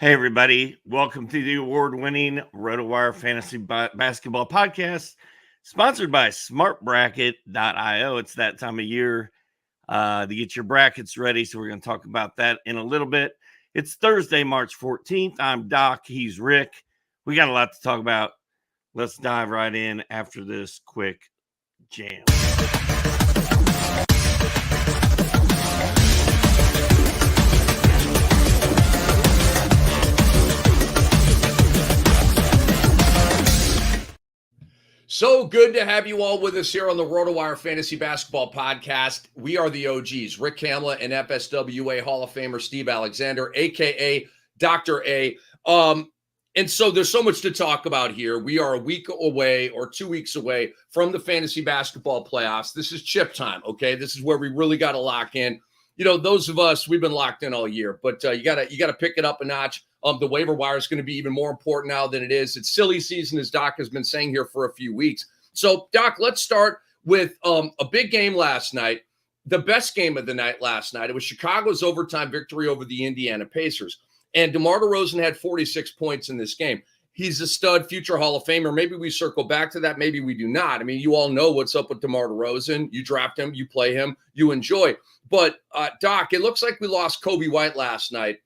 Hey, everybody. Welcome to the award-winning RotoWire Fantasy Basketball Podcast, sponsored by SmartBracket.io. It's that time of year to get your brackets ready, so we're going to talk about that in a little bit. It's Thursday, March 14th. I'm Doc. He's Rick. We got a lot to talk about. Let's dive right in after this quick jam. So good to have you all with us here on the RotoWire Fantasy Basketball Podcast. We are the OGs, Rick Kamla and FSWA Hall of Famer Steve Alexander, a.k.a. Dr. A. And so there's so much to talk about here. We are a week away or 2 weeks away from the fantasy basketball playoffs. This is chip time, okay? This is where we really got to lock in. You know, those of us, we've been locked in all year, but you gotta pick it up a notch. The waiver wire is going to be even more important now than it is. It's silly season, as Doc has been saying here for a few weeks. So, Doc, let's start with a big game last night, the best game of the night last night. It was Chicago's overtime victory over the Indiana Pacers. And DeMar DeRozan had 46 points in this game. He's a stud, future Hall of Famer. Maybe we circle back to that. Maybe we do not. I mean, you all know what's up with DeMar DeRozan. You draft him, you play him, you enjoy. But, Doc, it looks like we lost Coby White last night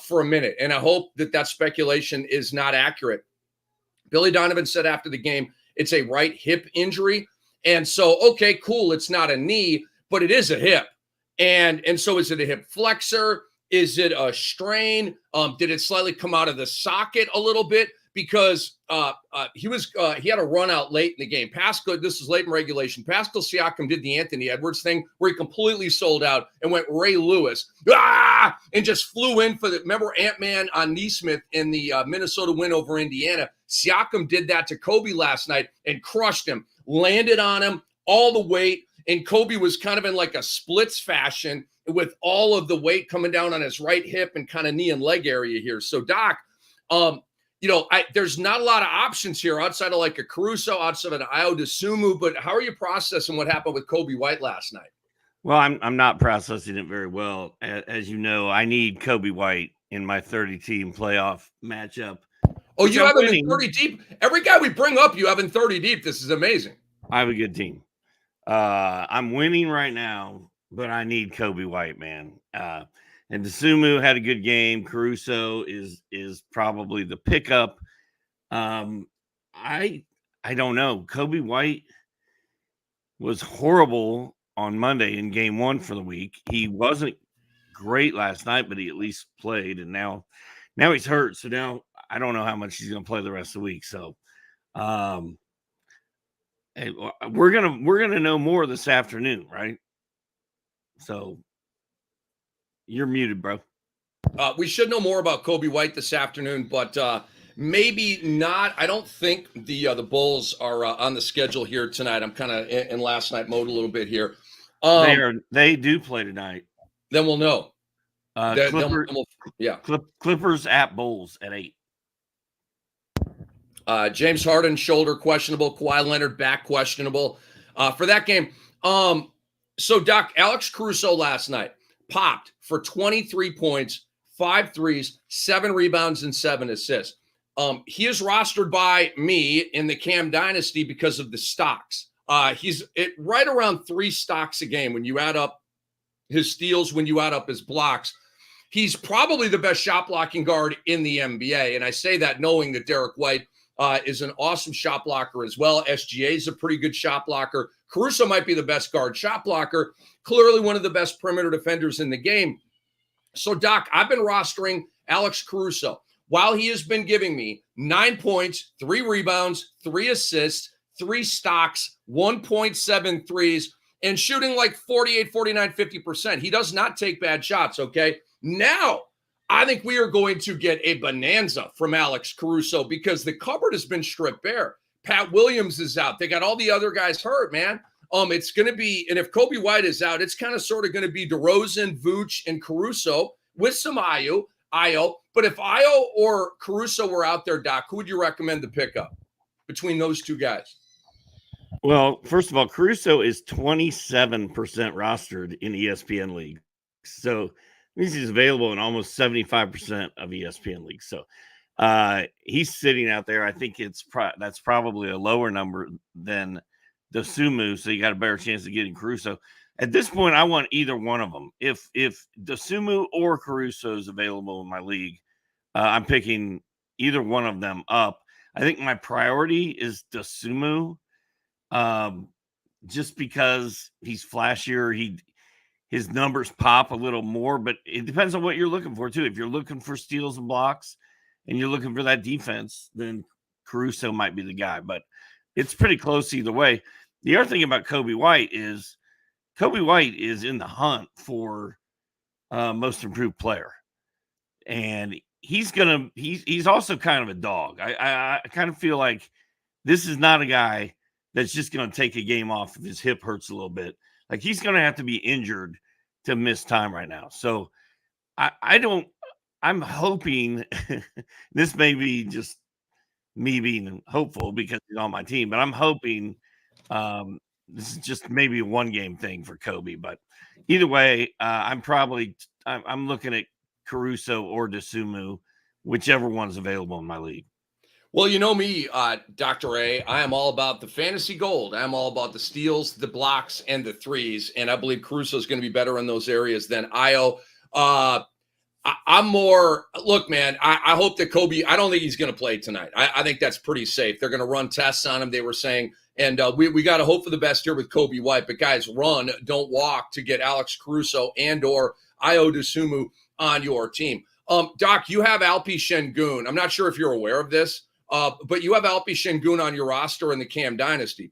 for a minute, and I hope that speculation is not accurate. Billy Donovan said after the game, it's a right hip injury. And so, okay, cool, it's not a knee, but it is a hip. And so is it a hip flexor? Is it a strain? Did it slightly come out of the socket a little bit? Because he had a run out late in the game. This is late in regulation. Pascal Siakam did the Anthony Edwards thing where he completely sold out and went Ray Lewis and just flew in for the. Remember Ant-Man on Neesmith in the Minnesota win over Indiana? Siakam did that to Coby last night and crushed him, landed on him all the weight, and Coby was kind of in like a splits fashion with all of the weight coming down on his right hip and kind of knee and leg area here. So, Doc, there's not a lot of options here outside of like a Caruso, outside of an Dosunmu, but how are you processing what happened with Coby White last night? Well, I'm not processing it very well. As you know, I need Coby White in my 30-team playoff matchup. Oh, you have him in 30 deep? Every guy we bring up, you have in 30 deep. This is amazing. I have a good team. I'm winning right now, but I need Coby White, man. And Dosunmu had a good game. Caruso is probably the pickup. I don't know. Coby White was horrible on Monday in game one for the week. He wasn't great last night, but he at least played. And now he's hurt. So now I don't know how much he's going to play the rest of the week. So we're gonna know more this afternoon, right? So you're muted, bro. We should know more about Coby White this afternoon, but maybe not. I don't think the Bulls are on the schedule here tonight. I'm kind of in last night mode a little bit here. They do play tonight. Then we'll know. Clippers at Bulls at 8. James Harden shoulder questionable. Kawhi Leonard back questionable for that game. So Doc, Alex Caruso last night popped for 23 points, 5 threes, 7 rebounds, and 7 assists. He is rostered by me in the Cam Dynasty because of the stocks. He's right around 3 stocks a game when you add up his steals, when you add up his blocks. He's probably the best shot blocking guard in the NBA. And I say that knowing that Dereck White is an awesome shot blocker as well. SGA is a pretty good shot blocker. Caruso might be the best guard shot blocker, clearly one of the best perimeter defenders in the game. So, Doc, I've been rostering Alex Caruso while he has been giving me 9 points, 3 rebounds, 3 assists, 3 stocks, 1.7 threes, and shooting like 48, 49, 50%. He does not take bad shots, okay? Now, I think we are going to get a bonanza from Alex Caruso because the cupboard has been stripped bare. Pat Williams is out. They got all the other guys hurt, man. It's going to be, and if Coby White is out, it's kind of sort of going to be DeRozan, Vooch, and Caruso with some Io. But if Io or Caruso were out there, Doc, who would you recommend to pick up between those two guys? Well, first of all, Caruso is 27% rostered in ESPN League. So He's available in almost 75% of ESPN leagues. So he's sitting out there. I think that's probably a lower number than Dosunmu, so you got a better chance of getting Caruso. At this point, I want either one of them. If Dosunmu or Caruso is available in my league, I'm picking either one of them up. I think my priority is Dosunmu, just because he's flashier. His numbers pop a little more, but it depends on what you're looking for too. If you're looking for steals and blocks and you're looking for that defense, then Caruso might be the guy, but it's pretty close either way. The other thing about Coby White is in the hunt for most improved player. And he's also kind of a dog. I kind of feel like this is not a guy that's just going to take a game off if his hip hurts a little bit. Like, he's going to have to be injured to miss time right now. So I'm hoping this may be just me being hopeful because he's on my team, but I'm hoping this is just maybe a one game thing for Coby. But either way, I'm looking at Caruso or Dosunmu, whichever one's available in my league. Well, you know me, Dr. A. I am all about the fantasy gold. I'm all about the steals, the blocks, and the threes. And I believe Caruso is going to be better in those areas than Io. I'm more, look, man, I hope that Coby, I don't think he's going to play tonight. I think that's pretty safe. They're going to run tests on him, they were saying. And we got to hope for the best here with Coby White. But guys, run, don't walk to get Alex Caruso and or Io Dosunmu on your team. Doc, you have Alpi Sengun. I'm not sure if you're aware of this. But you have Alpi Sengun on your roster in the Cam Dynasty.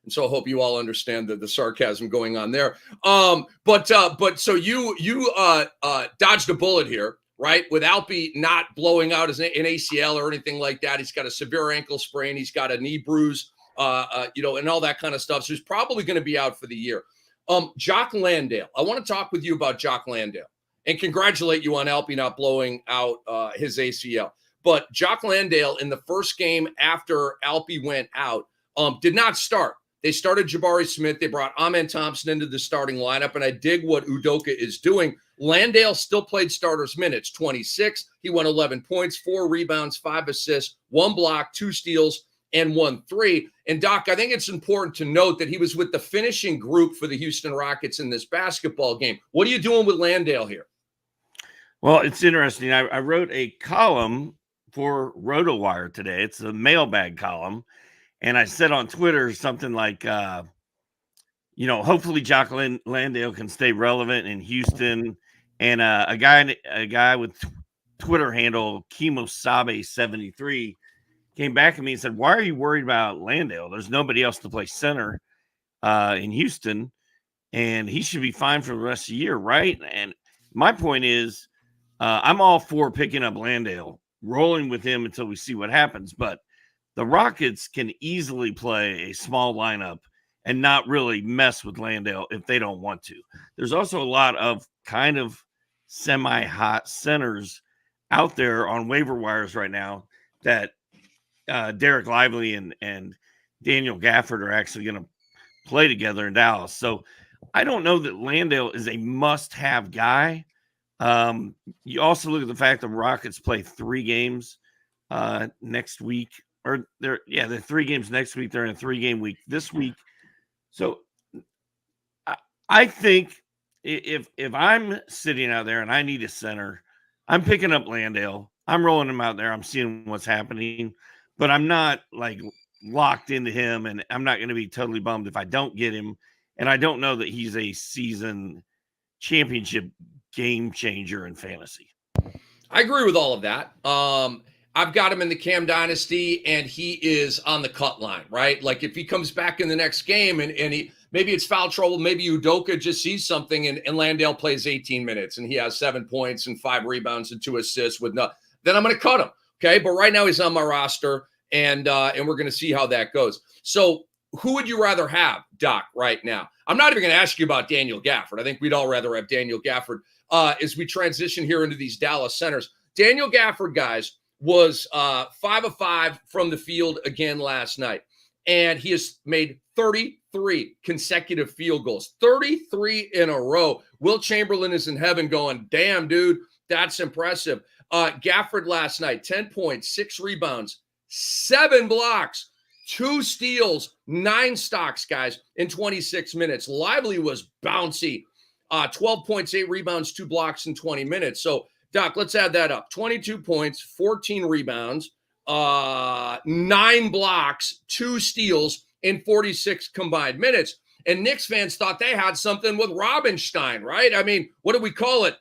And so I hope you all understand the sarcasm going on there. But so you dodged a bullet here, right? With Alpi not blowing out an ACL or anything like that. He's got a severe ankle sprain. He's got a knee bruise, and all that kind of stuff. So he's probably going to be out for the year. Jock Landale. I want to talk with you about Jock Landale and congratulate you on Alpi not blowing out his ACL. But Jock Landale in the first game after Alpi went out did not start. They started Jabari Smith. They brought Amen Thompson into the starting lineup, and I dig what Udoka is doing. Landale still played starters minutes, 26. He won 11 points, 4 rebounds, 5 assists, 1 block, 2 steals, and 1 3. And, Doc, I think it's important to note that he was with the finishing group for the Houston Rockets in this basketball game. What are you doing with Landale here? Well, it's interesting. I wrote a column for RotoWire today. It's a mailbag column. And I said on Twitter something like, hopefully Jock Landale can stay relevant in Houston. And a guy with Twitter handle Kimosabe73 came back at me and said, why are you worried about Landale? There's nobody else to play center in Houston, and he should be fine for the rest of the year, right? And my point is, I'm all for picking up Landale, rolling with him until we see what happens. But the Rockets can easily play a small lineup and not really mess with Landale if they don't want to. There's also a lot of kind of semi-hot centers out there on waiver wires right now that Dereck Lively and Daniel Gafford are actually going to play together in Dallas. So I don't know that Landale is a must-have guy. You also look at the fact the Rockets play 3 games next week, or they're 3 games next week. They're in a 3-game week this week. So I think if I'm sitting out there and I need a center, I'm picking up Landale. I'm rolling him out there. I'm seeing what's happening, but I'm not like locked into him, and I'm not going to be totally bummed if I don't get him. And I don't know that he's a season championship game changer in fantasy. I agree with all of that. I've got him in the Cam Dynasty, and he is on the cut line, right? Like if he comes back in the next game and he maybe it's foul trouble, maybe Udoka just sees something and Landale plays 18 minutes and he has 7 points and 5 rebounds and 2 assists then I'm going to cut him. Okay. But right now he's on my roster and we're going to see how that goes. So who would you rather have, Doc, right now? I'm not even going to ask you about Daniel Gafford. I think we'd all rather have Daniel Gafford as we transition here into these Dallas centers. Daniel Gafford, guys, was 5 of 5 from the field again last night. And he has made 33 33 consecutive field goals, 33 in a row. Will Chamberlain is in heaven going, damn, dude, that's impressive. Gafford last night, 10 points, 6 rebounds, 7 blocks, 2 steals, 9 stocks, guys, in 26 minutes. Lively was bouncy. 12 points, 8 rebounds, 2 blocks in 20 minutes. So, Doc, let's add that up. 22 points, 14 rebounds, 9 blocks, 2 steals in 46 combined minutes. And Knicks fans thought they had something with Robinstein, right? I mean, what do we call it?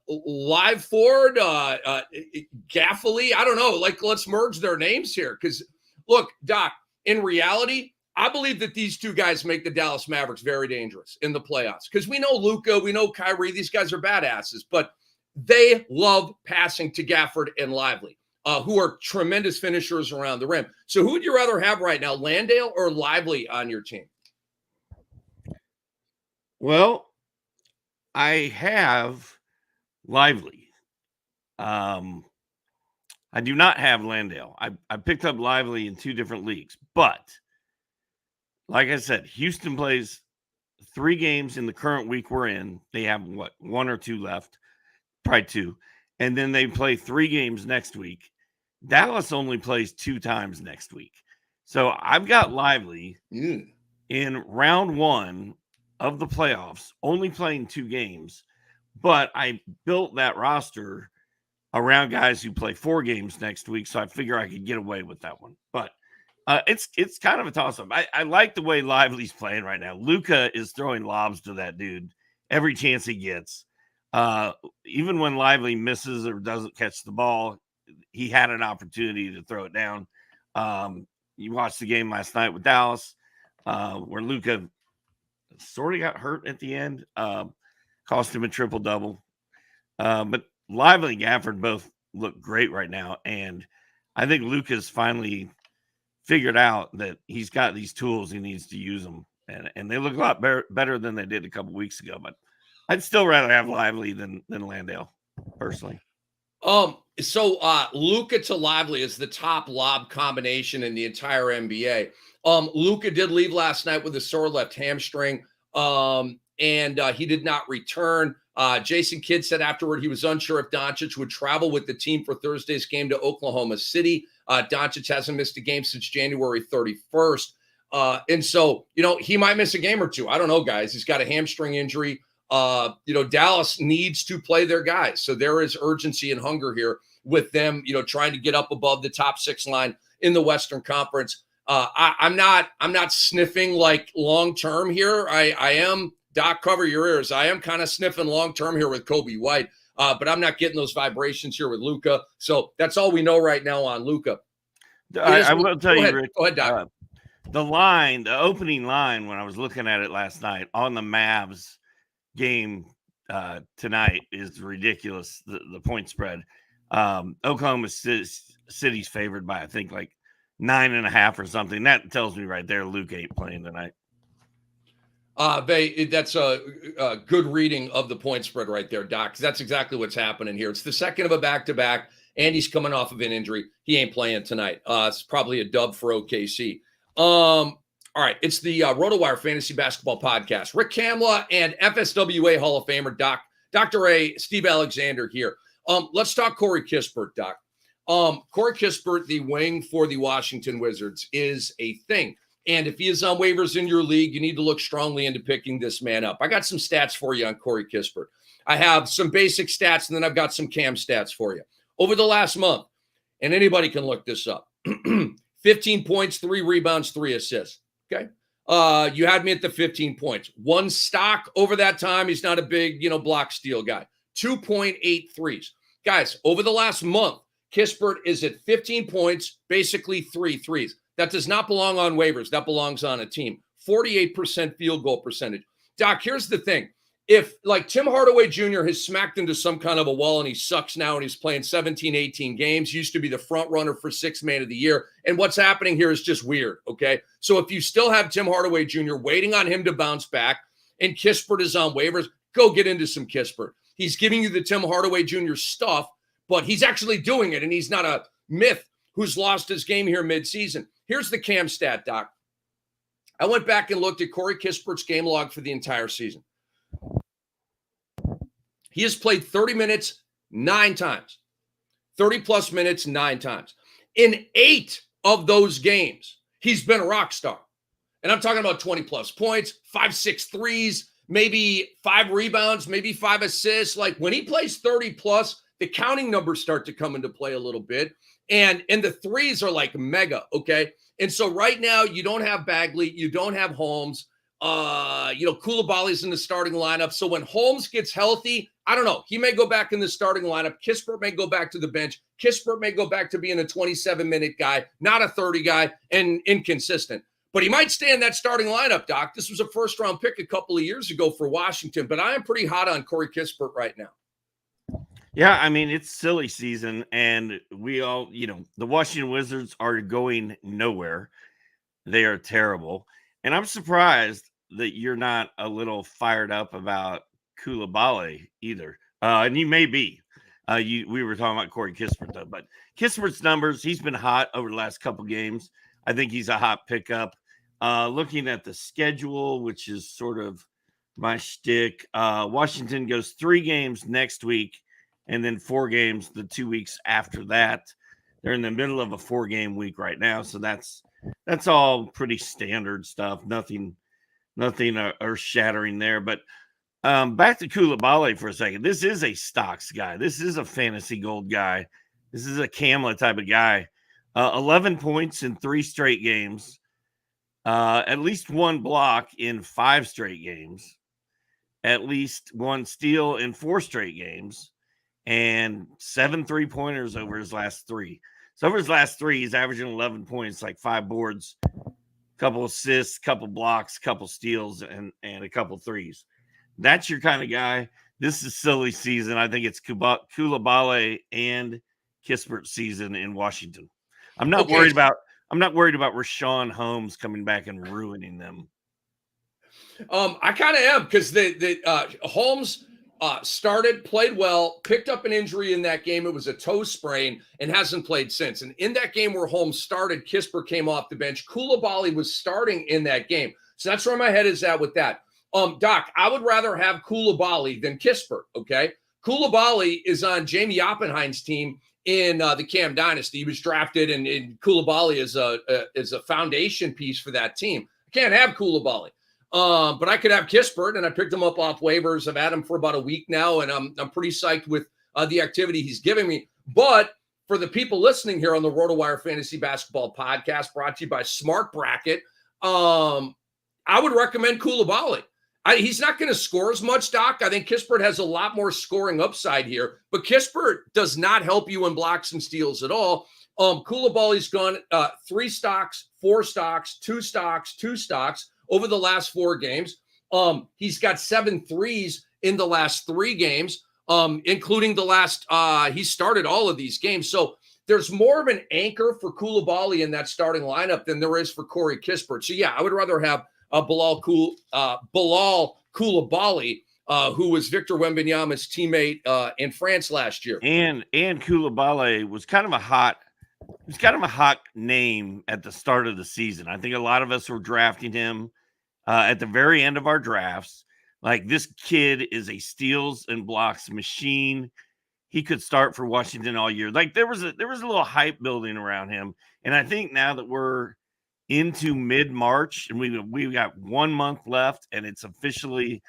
Live Ford, Gaffoli. I don't know. Like, let's merge their names here. Because, look, Doc, in reality, I believe that these two guys make the Dallas Mavericks very dangerous in the playoffs. Because we know Luka, we know Kyrie. These guys are badasses. But they love passing to Gafford and Lively, who are tremendous finishers around the rim. So who would you rather have right now, Landale or Lively on your team? Well, I have Lively. I do not have Landale. I picked up Lively in 2 different leagues. But, like I said, Houston plays 3 games in the current week we're in. They have, 1 or 2 left? Probably 2. And then they play 3 games next week. Dallas only plays 2 times next week. So I've got Lively in round 1 of the playoffs, only playing 2 games. But I built that roster around guys who play 4 games next week, so I figure I could get away with that one. But it's kind of a toss-up. I like the way Lively's playing right now. Luka is throwing lobs to that dude every chance he gets. Even when Lively misses or doesn't catch the ball, he had an opportunity to throw it down. You watched the game last night with Dallas, where Luka sort of got hurt at the end, cost him a triple-double. But Lively and Gafford both look great right now, and I think Luka's finally figured out that he's got these tools, he needs to use them, and they look a lot better than they did a couple weeks ago. But I'd still rather have Lively than Landale, personally. So Luka to Lively is the top lob combination in the entire NBA. Luka did leave last night with a sore left hamstring, and he did not return. Jason Kidd said afterward he was unsure if Doncic would travel with the team for Thursday's game to Oklahoma City. Doncic hasn't missed a game since January 31st. And so, he might miss a game or 2. I don't know, guys. He's got a hamstring injury. Dallas needs to play their guys. So there is urgency and hunger here with them, trying to get up above the top 6 line in the Western Conference. I'm not sniffing like long-term here. I am, Doc, cover your ears. I am kind of sniffing long-term here with Coby White, but I'm not getting those vibrations here with Luka. So that's all we know right now on Luka. I will tell you, Rick, go ahead, Doc. The opening line, when I was looking at it last night on the Mavs game tonight is ridiculous. The point spread. Oklahoma City's favored by, I think, like 9.5 or something. That tells me right there Luke ain't playing tonight. That's a good reading of the point spread right there, Doc. That's exactly what's happening here. It's the second of a back-to-back. Andy's coming off of an injury. He ain't playing tonight. It's probably a dub for OKC. All right, it's the RotoWire Fantasy Basketball Podcast. Rick Kamla and FSWA Hall of Famer Dr. A, Steve Alexander here. Let's talk Corey Kispert, Doc. Corey Kispert, the wing for the Washington Wizards, is a thing. And if he is on waivers in your league, you need to look strongly into picking this man up. I got some stats for you on Corey Kispert. I have some basic stats, and then I've got some cam stats for you. Over the last month, and anybody can look this up, 15 points, 3 rebounds, 3 assists. Okay. You had me at the 15 points. 1 stock over that time. He's not a big, block steal guy. 2.8 threes. Guys, over the last month, Kispert is at 15 points, basically 3 threes. That does not belong on waivers. That belongs on a team. 48% field goal percentage. Doc, here's the thing. If, like, Tim Hardaway Jr. has smacked into some kind of a wall and he sucks now and he's playing 17, 18 games, used to be the front runner for 6th man of the year, and what's happening here is just weird, okay? So if you still have Tim Hardaway Jr. waiting on him to bounce back and Kispert is on waivers, go get into some Kispert. He's giving you the Tim Hardaway Jr. stuff, but he's actually doing it, and he's not a myth who's lost his game here midseason. Here's the cam stat, Doc. I went back and looked at Corey Kispert's game log for the entire season. He has played 30 minutes 9 times, 30-plus minutes 9 times. In 8 of those games, he's been a rock star. And I'm talking about 20-plus points, 5, 6 threes, maybe 5 rebounds, maybe 5 assists. Like when he plays 30-plus, the counting numbers start to come into play a little bit. And the threes are like mega, okay? And so right now, you don't have Bagley, you don't have Holmes. Coulibaly's in the starting lineup. So when Holmes gets healthy, I don't know. He may go back in the starting lineup. Kispert may go back to the bench. Kispert may go back to being a 27-minute guy, not a 30 guy, and inconsistent. But he might stay in that starting lineup, Doc. This was a first-round pick a couple of years ago for Washington, but I am pretty hot on Corey Kispert right now. Yeah, I mean, it's silly season, and we all, the Washington Wizards are going nowhere. They are terrible. And I'm surprised that you're not a little fired up about Coulibaly either. And you may be. We were talking about Corey Kispert, though. But Kispert's numbers, he's been hot over the last couple games. I think he's a hot pickup. Looking at the schedule, which is sort of my shtick, Washington goes 3 games next week and then 4 games the 2 weeks after that. They're in the middle of a 4-game week right now, so that's all pretty standard stuff. Nothing earth-shattering there. But back to Coulibaly for a second. This is a stocks guy. This is a fantasy gold guy. This is a Kamla type of guy. 11 points in 3 straight games. At least 1 block in 5 straight games. At least 1 steal in 4 straight games. And 7 3-pointers over his last 3. So over his last 3, he's averaging 11 points, like 5 boards, couple assists, couple blocks, couple steals, and a couple threes. That's your kind of guy. This is silly season. I think it's Coulibaly and Kispert season in Washington. I'm not worried about Rashawn Holmes coming back and ruining them. I kind of am, because Holmes started, played well, picked up an injury in that game. It was a toe sprain and hasn't played since. And in that game where Holmes started, Kispert came off the bench. Coulibaly was starting in that game. So that's where my head is at with that. Doc, I would rather have Coulibaly than Kispert, okay? Coulibaly is on Jamie Oppenheim's team in the Cam Dynasty. He was drafted, and Coulibaly is a foundation piece for that team. I can't have Coulibaly. But I could have Kispert, and I picked him up off waivers. I've had him for about a week now, and I'm pretty psyched with the activity he's giving me. But for the people listening here on the RotoWire Fantasy Basketball Podcast, brought to you by SmartBracket, I would recommend Coulibaly. He's not going to score as much, Doc. I think Kispert has a lot more scoring upside here, but Kispert does not help you in blocks and steals at all. Coulibaly's gone 3 stocks, 4 stocks, 2 stocks, 2 stocks over the last 4 games. He's got 7 threes in the last 3 games, including the last, he started all of these games. So there's more of an anchor for Coulibaly in that starting lineup than there is for Corey Kispert. So yeah, I would rather have Bilal Coulibaly, who was Victor Wembanyama's teammate in France last year. And Coulibaly was kind of a hot name at the start of the season. I think a lot of us were drafting him at the very end of our drafts. Like, this kid is a steals and blocks machine. He could start for Washington all year. Like, there was a little hype building around him. And I think now that we're into mid-March and we got 1 month left and it's officially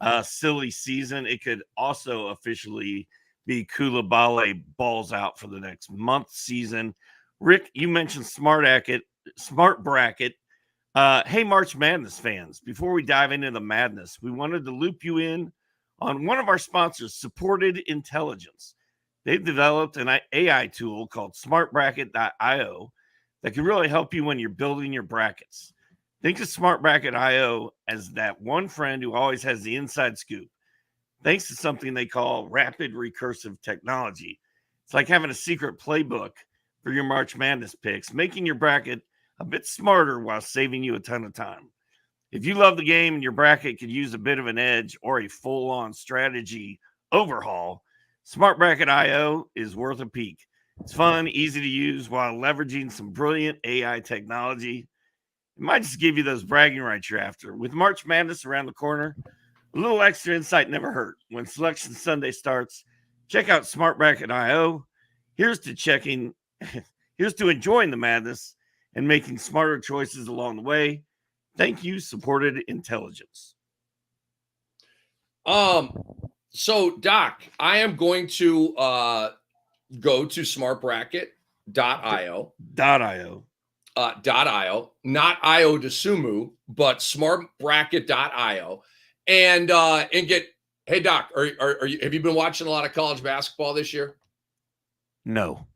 a silly season, it could also officially be Coulibaly balls out for the next month season. Rick, you mentioned SmartBracket. Hey, March Madness fans, before we dive into the madness, we wanted to loop you in on one of our sponsors, Supported Intelligence. They've developed an AI tool called SmartBracket.io that can really help you when you're building your brackets. Think of SmartBracket.io as that one friend who always has the inside scoop. Thanks to something they call rapid recursive technology. It's like having a secret playbook for your March Madness picks, making your bracket a bit smarter while saving you a ton of time. If you love the game and your bracket could use a bit of an edge or a full-on strategy overhaul, SmartBracket.io is worth a peek. It's fun, easy to use while leveraging some brilliant AI technology. It might just give you those bragging rights you're after. With March Madness around the corner, a little extra insight never hurt. When Selection Sunday starts, check out SmartBracket.io. Here's to enjoying the madness and making smarter choices along the way. Thank you, supported intelligence. So Doc, I am going to go to smartbracket.io. .io, not IO Dosunmu, but smartbracket.io, and get. Hey Doc, are you, have you been watching a lot of college basketball this year? No.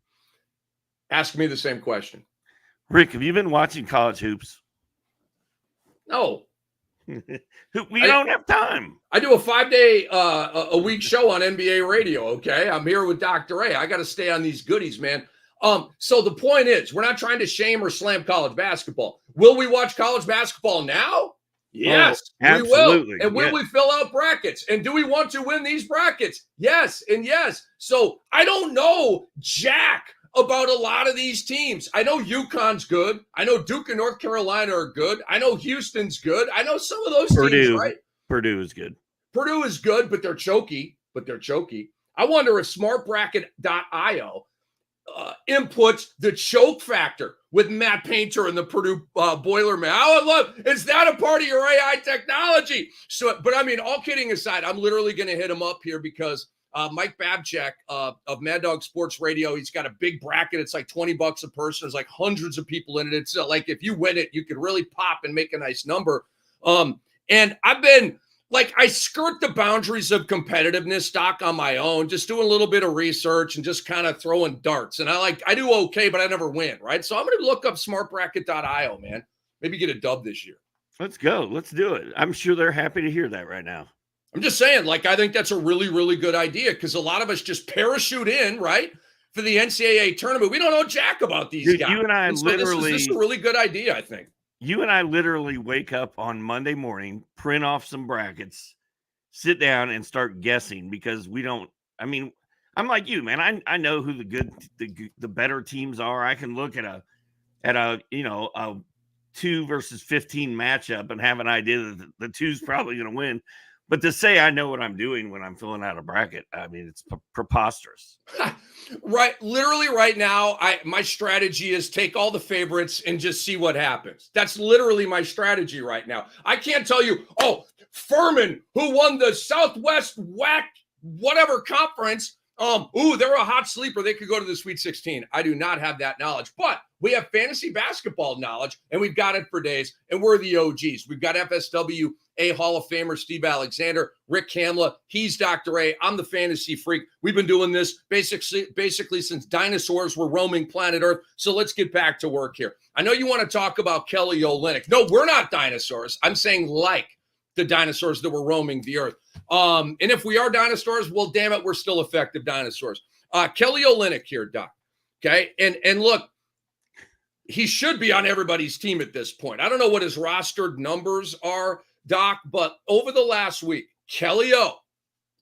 Ask me the same question. Rick, have you been watching college hoops? No. We don't have time. I do a 5-day a week show on NBA radio. Okay, I'm here with Dr. A. I got to stay on these goodies, man. So the point is, we're not trying to shame or slam college basketball. Will we watch college basketball now? Yes, we will. And will we fill out brackets? And do we want to win these brackets? Yes, and yes. So I don't know jack about a lot of these teams. I know UConn's good. I know Duke and North Carolina are good. I know Houston's good. I know some of those teams, right? Purdue is good. Purdue is good, but they're choky. I wonder if smartbracket.io inputs the choke factor with Matt Painter and the Purdue Boilerman. Is that a part of your AI technology? So, but I mean, all kidding aside, I'm literally going to hit him up here because Mike Babchak of Mad Dog Sports Radio, he's got a big bracket. It's like $20 a person. There's like hundreds of people in it. It's like if you win it, you could really pop and make a nice number. And I've been like, I skirt the boundaries of competitiveness, Doc, on my own, just doing a little bit of research and just kind of throwing darts. And I do okay, but I never win, right? So I'm going to look up smartbracket.io, man. Maybe get a dub this year. Let's go. Let's do it. I'm sure they're happy to hear that right now. I'm just saying, like, I think that's a really, really good idea because a lot of us just parachute in, right, for the NCAA tournament. We don't know jack about these guys. You and I literally. This is a really good idea, I think. You and I literally wake up on Monday morning, print off some brackets, sit down and start guessing because we don't. I mean, I'm like you, man. I know who the better teams are. I can look at a 2 versus 15 matchup and have an idea that the 2's probably going to win. But to say I know what I'm doing when I'm filling out a bracket, I mean, it's preposterous. Right. Literally right now, my strategy is take all the favorites and just see what happens. That's literally my strategy right now. I can't tell you, Furman, who won the Southwest WAC whatever conference, they're a hot sleeper. They could go to the Sweet 16. I do not have that knowledge, but we have fantasy basketball knowledge, and we've got it for days, and we're the OGs. We've got FSW Hall of Famer Steve Alexander, Rick Kamla. He's Dr. A. I'm the fantasy freak. We've been doing this basically since dinosaurs were roaming planet Earth. So let's get back to work here. I know you want to talk about Kelly Olynyk. No, we're not dinosaurs. I'm saying like the dinosaurs that were roaming the earth. And if we are dinosaurs, well, damn it, we're still effective dinosaurs. Kelly Olynyk here, Doc. Okay. And look, he should be on everybody's team at this point. I don't know what his rostered numbers are, Doc, but over the last week, Kelly O,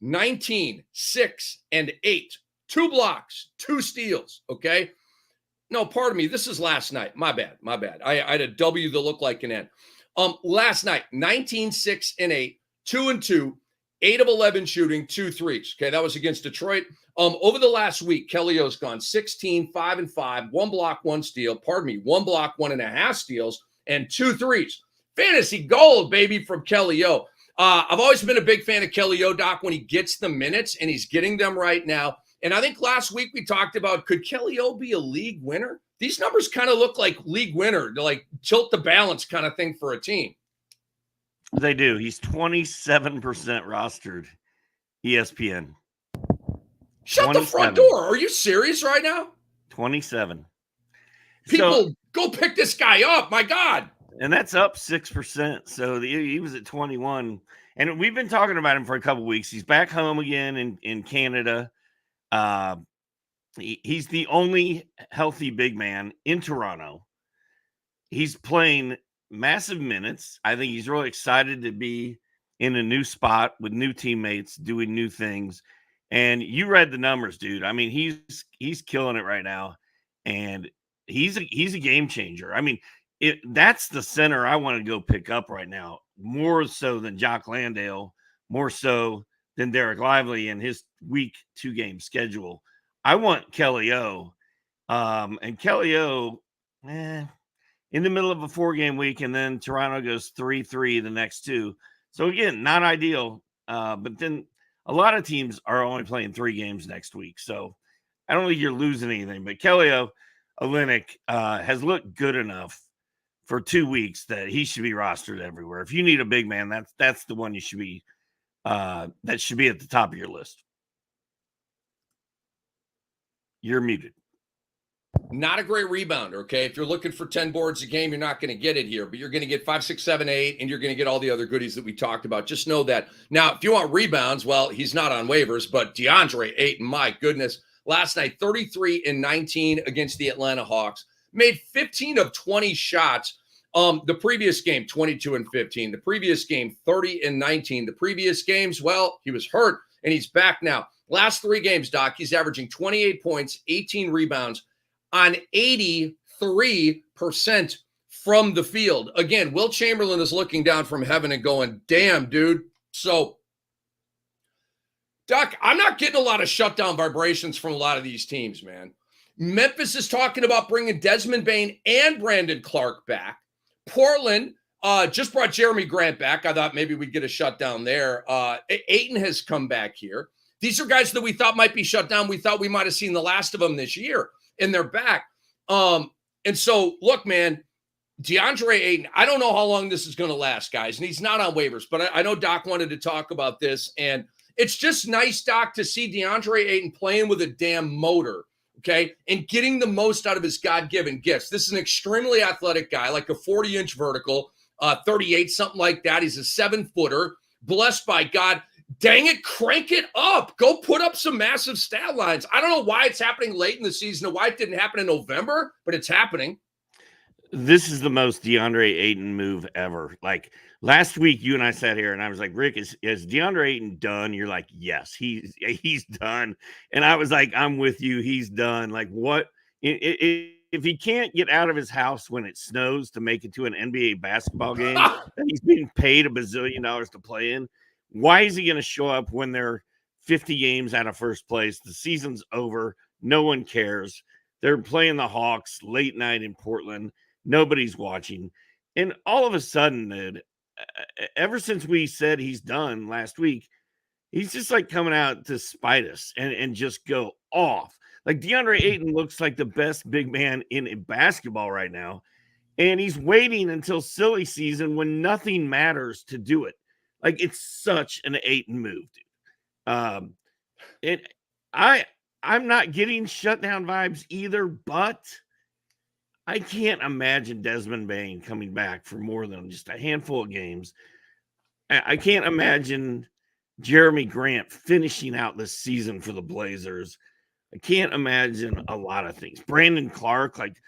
19, 6, and 8, 2 blocks, 2 steals. Okay. No, pardon me. This is last night. My bad. I had a W that looked like an N. Last night, 19, 6, and 8, 2 and 2, 8 of 11 shooting, 2 threes. Okay, that was against Detroit. Over the last week, Kelly O's gone 16, 5 and 5, 1 block, 1 steal. 1 block, 1.5 steals, and 2 threes. Fantasy gold, baby, from Kelly O. I've always been a big fan of Kelly O, Doc, when he gets the minutes, and he's getting them right now. And I think last week we talked about, could Kelly O be a league winner? These numbers kind of look like league winner, like tilt the balance kind of thing for a team. They do. He's 27% rostered. ESPN. Shut the front door. Are you serious right now? 27. People, go pick this guy up. My God. And that's up 6%. So he was at 21. And we've been talking about him for a couple of weeks. He's back home again in Canada. He's the only healthy big man in Toronto. He's playing massive minutes. I think he's really excited to be in a new spot with new teammates, doing new things. And you read the numbers, dude. I mean, he's killing it right now, and he's a game changer. I mean, that's the center I want to go pick up right now, more so than Jock Landale, more so than Dereck Lively in his week 2-game schedule. I want Kelly O. And Kelly O, in the middle of a 4-game week, and then Toronto goes 3-3 the next 2. So again, not ideal. But then a lot of teams are only playing 3 games next week. So I don't think you're losing anything. But Kelly O, Olynyk has looked good enough for 2 weeks that he should be rostered everywhere. If you need a big man, that's the one you should be that should be at the top of your list. You're muted. Not a great rebounder, okay? If you're looking for 10 boards a game, you're not going to get it here, but you're going to get 5, 6, 7, 8, and you're going to get all the other goodies that we talked about. Just know that. Now, if you want rebounds, well, he's not on waivers, but Deandre Ayton, my goodness. Last night, 33 and 19 against the Atlanta Hawks. Made 15 of 20 shots. The previous game, 22 and 15. The previous game, 30 and 19. The previous games, well, he was hurt, and he's back now. Last 3 games, Doc, he's averaging 28 points, 18 rebounds on 83% from the field. Again, Will Chamberlain is looking down from heaven and going, damn, dude. So, Doc, I'm not getting a lot of shutdown vibrations from a lot of these teams, man. Memphis is talking about bringing Desmond Bane and Brandon Clark back. Portland just brought Jeremy Grant back. I thought maybe we'd get a shutdown there. Ayton has come back here. These are guys that we thought might be shut down. We thought we might have seen the last of them this year, and they're back. And so, look, man, DeAndre Ayton, I don't know how long this is going to last, guys, and he's not on waivers, but I know Doc wanted to talk about this, and it's just nice, Doc, to see DeAndre Ayton playing with a damn motor, okay, and getting the most out of his God-given gifts. This is an extremely athletic guy, like a 40-inch vertical, 38, something like that. He's a 7-footer, blessed by God. Dang it, crank it up. Go put up some massive stat lines. I don't know why it's happening late in the season and why it didn't happen in November, but it's happening. This is the most DeAndre Ayton move ever. Like last week, you and I sat here and I was like, Rick, is DeAndre Ayton done? You're like, yes, he's done. And I was like, I'm with you. He's done. Like what? If he can't get out of his house when it snows to make it to an NBA basketball game that he's being paid $1 bazillion to play in, why is he going to show up when they're 50 games out of first place? The season's over. No one cares. They're playing the Hawks late night in Portland. Nobody's watching. And all of a sudden, dude, ever since we said he's done last week, he's just like coming out to spite us and just go off. Like DeAndre Ayton looks like the best big man in basketball right now. And he's waiting until silly season when nothing matters to do it. Like it's such an Ayton move, dude. I'm not getting shutdown vibes either, but I can't imagine Desmond Bane coming back for more than just a handful of games. I can't imagine Jeremy Grant finishing out this season for the Blazers. I can't imagine a lot of things. Brandon Clark, like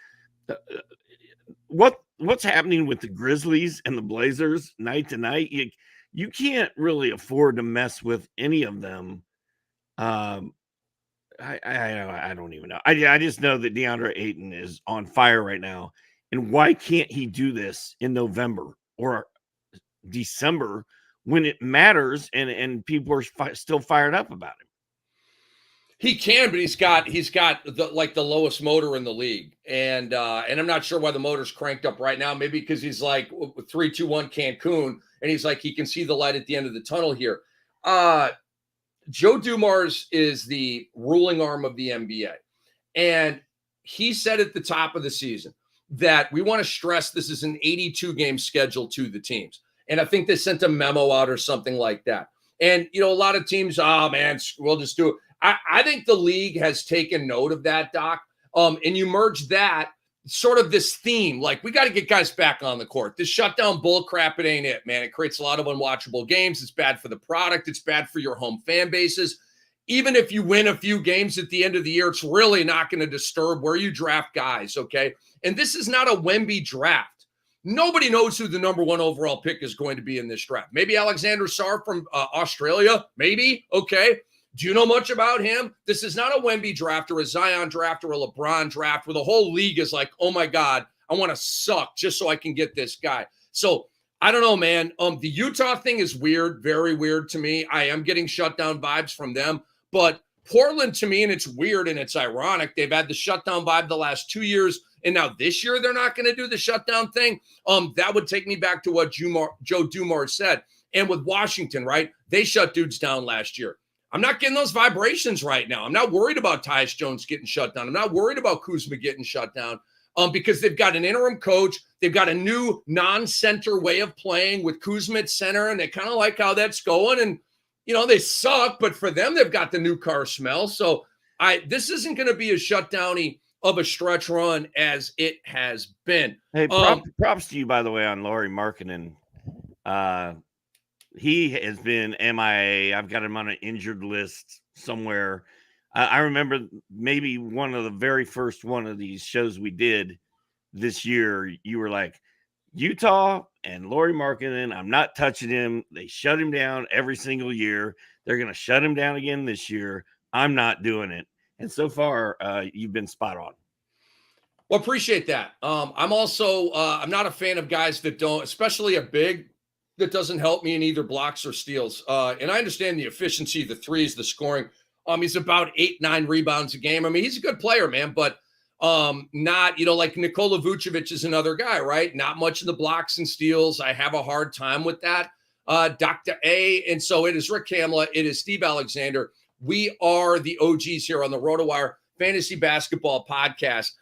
what's happening with the Grizzlies and the Blazers night to night? You can't really afford to mess with any of them. I don't even know. I just know that DeAndre Ayton is on fire right now. And why can't he do this in November or December when it matters and people are still fired up about him? He can, but he's got the lowest motor in the league. And I'm not sure why the motor's cranked up right now. Maybe because he's like 3-2-1 Cancun and he's like he can see the light at the end of the tunnel here. Joe Dumars is the ruling arm of the NBA. And he said at the top of the season that we want to stress this is an 82-game schedule to the teams. And I think they sent a memo out or something like that. And, a lot of teams, oh, man, we'll just do it. I think the league has taken note of that, Doc. And you merge that, sort of this theme, like we got to get guys back on the court. This shutdown bull crap, it ain't it, man. It creates a lot of unwatchable games. It's bad for the product. It's bad for your home fan bases. Even if you win a few games at the end of the year, it's really not going to disturb where you draft guys, okay? And this is not a Wemby draft. Nobody knows who the number 1 overall pick is going to be in this draft. Maybe Alexander Sarr from Australia, maybe, okay? Do you know much about him? This is not a Wemby draft or a Zion draft or a LeBron draft where the whole league is like, oh my God, I want to suck just so I can get this guy. So I don't know, man. The Utah thing is weird, very weird to me. I am getting shutdown vibes from them, but Portland to me, and it's weird and it's ironic, they've had the shutdown vibe the last 2 years, and now this year they're not going to do the shutdown thing. That would take me back to what Joe Dumars said. And with Washington, right? They shut dudes down last year. I'm not getting those vibrations right now. I'm not worried about Tyus Jones getting shut down. I'm not worried about Kuzma getting shut down because they've got an interim coach. They've got a new non-center way of playing with Kuzma at center, and they kind of like how that's going. And they suck, but for them, they've got the new car smell. So this isn't going to be as shutdowny of a stretch run as it has been. Hey, props to you, by the way, on Lauri Markkanen. He has been MIA. I've got him on an injured list somewhere. I remember maybe one of the very first one of these shows we did this year, you were like, Utah and Lauri Markkanen, I'm not touching him. They shut him down every single year. They're going to shut him down again this year. I'm not doing it. And so far, you've been spot on. Well, appreciate that. I'm also I'm not a fan of guys that don't, especially a big that doesn't help me in either blocks or steals. And I understand the efficiency, the threes, the scoring. He's about 8-9 rebounds a game. I mean, he's a good player, man, but not, like Nikola Vucevic is another guy, right? Not much in the blocks and steals. I have a hard time with that. Dr. A. And so it is Rick Kamla. It is Steve Alexander. We are the OGs here on the RotoWire Fantasy Basketball Podcast.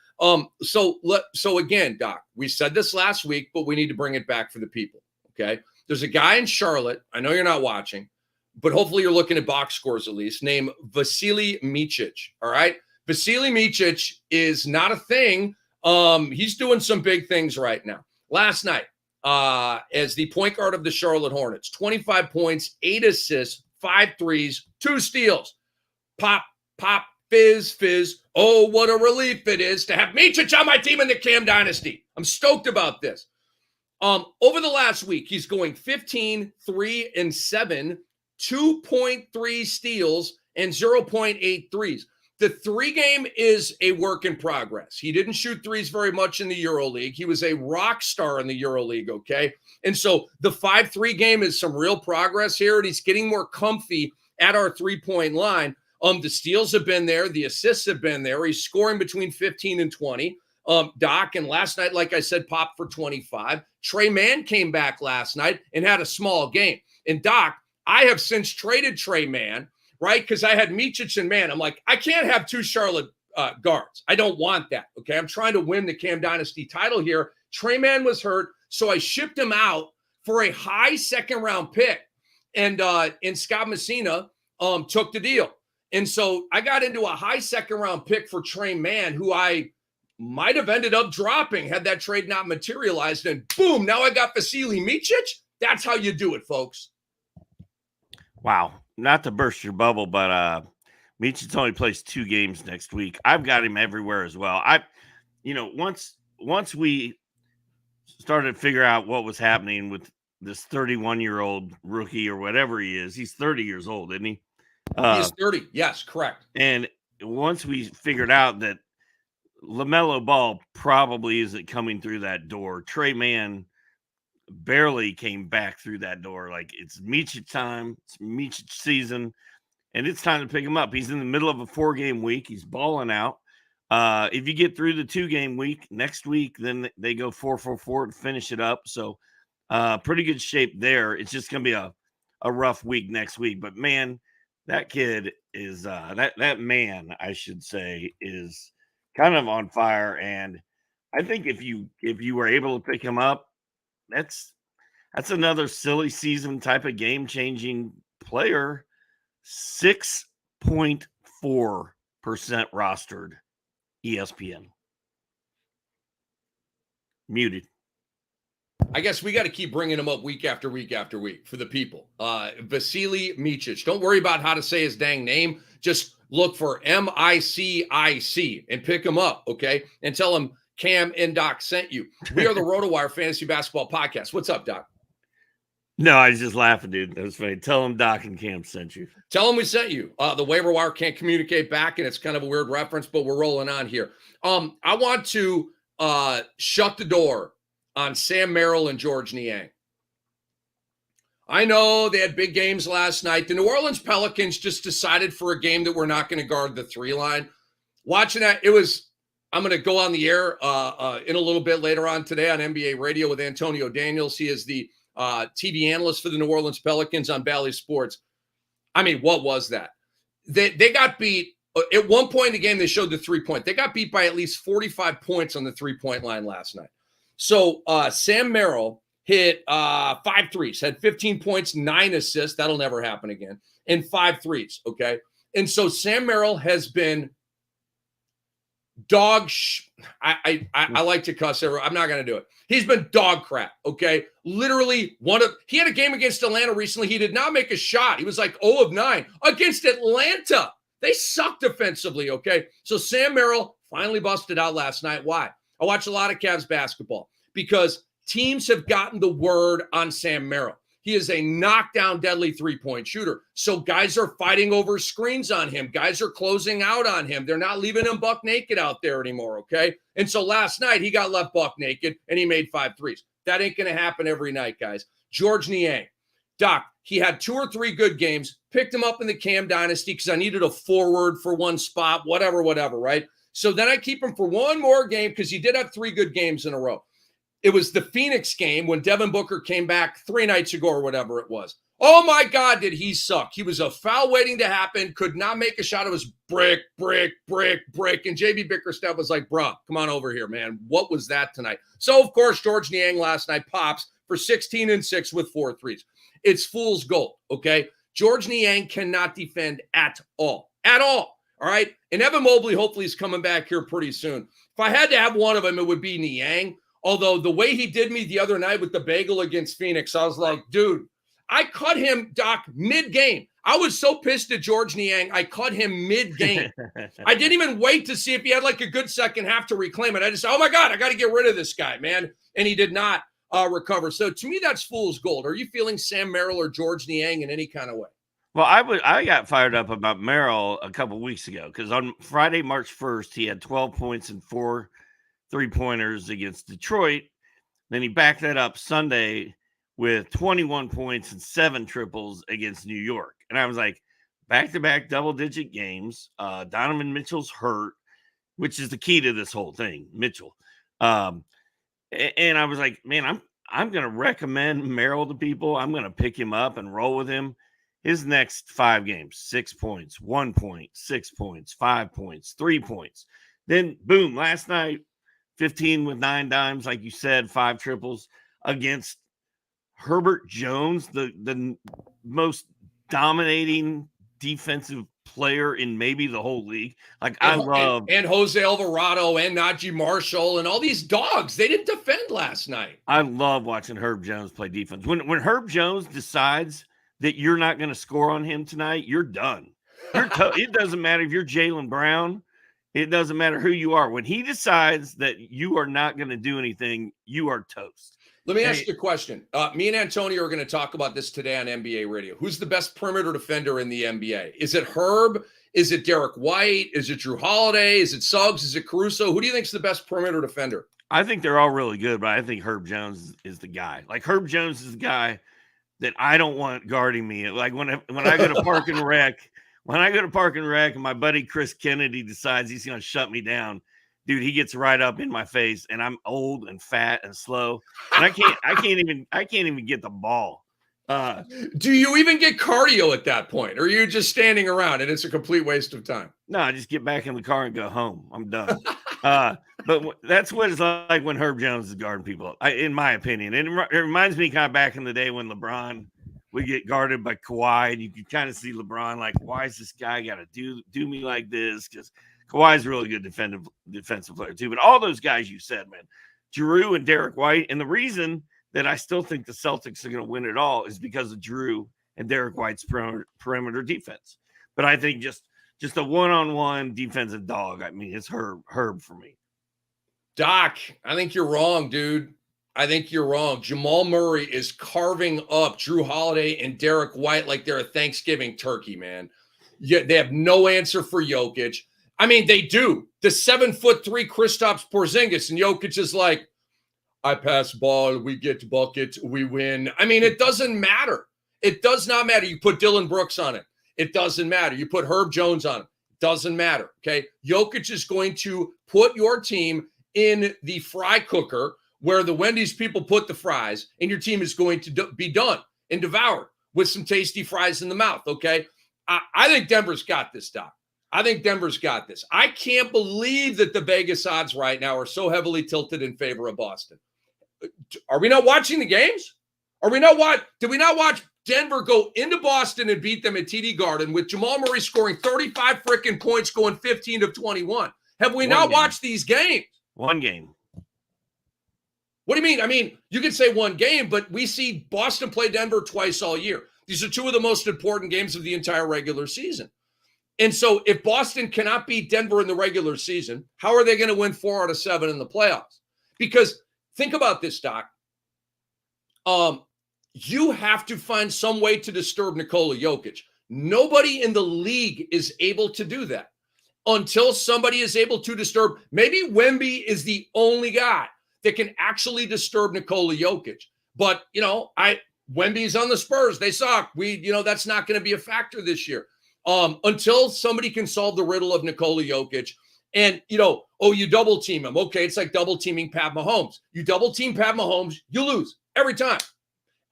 So again, Doc, we said this last week, but we need to bring it back for the people. Okay. There's a guy in Charlotte. I know you're not watching, but hopefully you're looking at box scores at least, named Vasilije Micic. All right. Vasilije Micic is not a thing. He's doing some big things right now. Last night, as the point guard of the Charlotte Hornets, 25 points, 8 assists, 5 threes, 2 steals. Pop, pop, fizz, fizz. Oh, what a relief it is to have Micic on my team in the Cam Dynasty. I'm stoked about this. Over the last week, he's going 15, 3, and 7, 2.3 steals, and 0.8 threes. The 3-game is a work in progress. He didn't shoot threes very much in the EuroLeague. He was a rock star in the EuroLeague, okay? And so the 5-3 game is some real progress here, and he's getting more comfy at our 3-point line. The steals have been there. The assists have been there. He's scoring between 15 and 20. Doc, and last night, like I said, popped for 25. Trey Mann came back last night and had a small game. And Doc, I have since traded Trey Mann, right? Because I had Micic and Mann. I'm like, I can't have 2 Charlotte guards. I don't want that, okay? I'm trying to win the Cam Dynasty title here. Trey Mann was hurt, so I shipped him out for a high second-round pick. And Scott Messina took the deal. And so I got into a high second-round pick for Trey Mann, who I might have ended up dropping had that trade not materialized. And boom, now I got Vasilije Micic. That's how you do it, folks. Wow. Not to burst your bubble, but Micic only plays 2 games next week. I've got him everywhere as well. Once we started to figure out what was happening with this 31-year-old rookie or whatever he is, he's 30 years old, isn't he? He's 30. Yes, correct. And once we figured out that LaMelo Ball probably isn't coming through that door, Trey Mann barely came back through that door. Like, it's Micic time, it's Micic season, and it's time to pick him up. He's in the middle of a 4-game week. He's balling out. If you get through the 2-game week next week, then they go 4-4-4 to finish it up. So pretty good shape there. It's just going to be a rough week next week. But, man, that kid is that man, I should say, is kind of on fire. And I think if you were able to pick him up, that's another silly season type of game-changing player. 6.4% rostered. ESPN. Muted. I guess we got to keep bringing him up week after week after week for the people. Vasilije Micic. Don't worry about how to say his dang name. Just look for Micic and pick him up, okay? And tell him Cam and Doc sent you. We are the RotoWire Fantasy Basketball Podcast. What's up, Doc? No, I was just laughing, dude. That was funny. Tell him Doc and Cam sent you. Tell them we sent you. The waiver wire can't communicate back, and it's kind of a weird reference, but we're rolling on here. I want to shut the door on Sam Merrill and George Niang. I know they had big games last night. The New Orleans Pelicans just decided for a game that we're not going to guard the 3 line. Watching that, I'm going to go on the air in a little bit later on today on NBA Radio with Antonio Daniels. He is the TV analyst for the New Orleans Pelicans on Bally Sports. I mean, what was that? They got beat. At one point in the game, they showed the 3-point. They got beat by at least 45 points on the 3-point line last night. So Sam Merrill hit 5 threes, had 15 points, 9 assists. That'll never happen again. And 5 threes, okay? And so Sam Merrill has been I like to cuss everyone. I'm not going to do it. He's been dog crap, okay? Literally he had a game against Atlanta recently. He did not make a shot. He was like 0 of 9 against Atlanta. They sucked defensively, okay? So Sam Merrill finally busted out last night. Why? I watch a lot of Cavs basketball because teams have gotten the word on Sam Merrill. He is a knockdown, deadly 3-point shooter. So guys are fighting over screens on him. Guys are closing out on him. They're not leaving him buck naked out there anymore, okay? And so last night, he got left buck naked, and he made 5 threes. That ain't going to happen every night, guys. George Niang. Doc, he had 2 or 3 good games. Picked him up in the Cam Dynasty because I needed a forward for one spot, whatever, right? So then I keep him for one more game because he did have 3 good games in a row. It was the Phoenix game when Devin Booker came back 3 nights ago or whatever it was. Oh, my God, did he suck. He was a foul waiting to happen, could not make a shot. It was brick. And JB Bickerstaff was like, bruh, come on over here, man. What was that tonight? So, of course, George Niang last night pops for 16 and 6 with 4 threes. It's fool's gold, okay? George Niang cannot defend at all. All right? And Evan Mobley hopefully is coming back here pretty soon. If I had to have one of them, it would be Niang. Although the way he did me the other night with the bagel against Phoenix, I was like, dude, I cut him, Doc, mid-game. I was so pissed at George Niang, I cut him mid-game. I didn't even wait to see if he had like a good second half to reclaim it. I just said, oh, my God, I got to get rid of this guy, man. And he did not recover. So to me, that's fool's gold. Are you feeling Sam Merrill or George Niang in any kind of way? Well, I got fired up about Merrill a couple weeks ago because on Friday, March 1st, he had 12 points and 4 3-pointers against Detroit. Then he backed that up Sunday with 21 points and 7 triples against New York. And I was like, back-to-back double-digit games. Donovan Mitchell's hurt, which is the key to this whole thing, Mitchell. And I was like, man, I'm going to recommend Merrill to people. I'm going to pick him up and roll with him. His next 5 games, 6 points, 1 point, 6 points, 5 points, 3 points. Then, boom, last night, 15 with 9 dimes, like you said, 5 triples against Herbert Jones, the most dominating defensive player in maybe the whole league. Like I love and Jose Alvarado and Najee Marshall and all these dogs. They didn't defend last night. I love watching Herb Jones play defense. When Herb Jones decides that you're not going to score on him tonight, you're done. It doesn't matter if you're Jaylen Brown. It doesn't matter who you are. When he decides that you are not going to do anything, you are toast. Let me ask you a question. Me and Antonio are going to talk about this today on NBA Radio. Who's the best perimeter defender in the NBA? Is it Herb? Is it Derek White? Is it Drew Holiday? Is it Suggs? Is it Caruso? Who do you think is the best perimeter defender? I think they're all really good, but I think Herb Jones is the guy. Like Herb Jones is the guy that I don't want guarding me. Like when I go to Park and Rec, and my buddy Chris Kennedy decides he's going to shut me down, dude, he gets right up in my face, and I'm old and fat and slow, and I can't even get the ball. Do you even get cardio at that point, or are you just standing around and it's a complete waste of time? No, I just get back in the car and go home. I'm done. But that's what it's like when Herb Jones is guarding people, in my opinion. And it reminds me kind of back in the day when LeBron would get guarded by Kawhi, and you could kind of see LeBron like, why is this guy got to do me like this? Because Kawhi's a really good defensive player too. But all those guys you said, man, Drew and Derek White, and the reason that I still think the Celtics are going to win it all is because of Drew and Derek White's perimeter defense. But I think just a one-on-one defensive dog. I mean, it's Herb for me. Doc, I think you're wrong, dude. I think you're wrong. Jamal Murray is carving up Drew Holiday and Derek White like they're a Thanksgiving turkey, man. Yeah, they have no answer for Jokic. I mean, they do. The 7'3" Kristaps Porzingis, and Jokic is like, I pass ball, we get buckets, we win. I mean, it doesn't matter. It does not matter. You put Dylan Brooks on it. It doesn't matter. You put Herb Jones on it. Doesn't matter. Okay. Jokic is going to put your team in the fry cooker where the Wendy's people put the fries, and your team is going to be done and devoured with some tasty fries in the mouth. Okay. I think Denver's got this, Doc. I think Denver's got this. I can't believe that the Vegas odds right now are so heavily tilted in favor of Boston. Are we not watching the games? Did we not watch Denver go into Boston and beat them at TD Garden with Jamal Murray scoring 35 freaking points, going 15 of 21? Have we not watched these games? One game. What do you mean? I mean, you could say one game, but we see Boston play Denver twice all year. These are two of the most important games of the entire regular season. And so if Boston cannot beat Denver in the regular season, how are they going to win 4 out of 7 in the playoffs? Because think about this, Doc. You have to find some way to disturb Nikola Jokic. Nobody in the league is able to do that until somebody is able to disturb. Maybe Wemby is the only guy that can actually disturb Nikola Jokic. But, Wemby's on the Spurs. They suck. That's not going to be a factor this year. Until somebody can solve the riddle of Nikola Jokic. And, you double team him. Okay, it's like double teaming Pat Mahomes. You double team Pat Mahomes, you lose every time.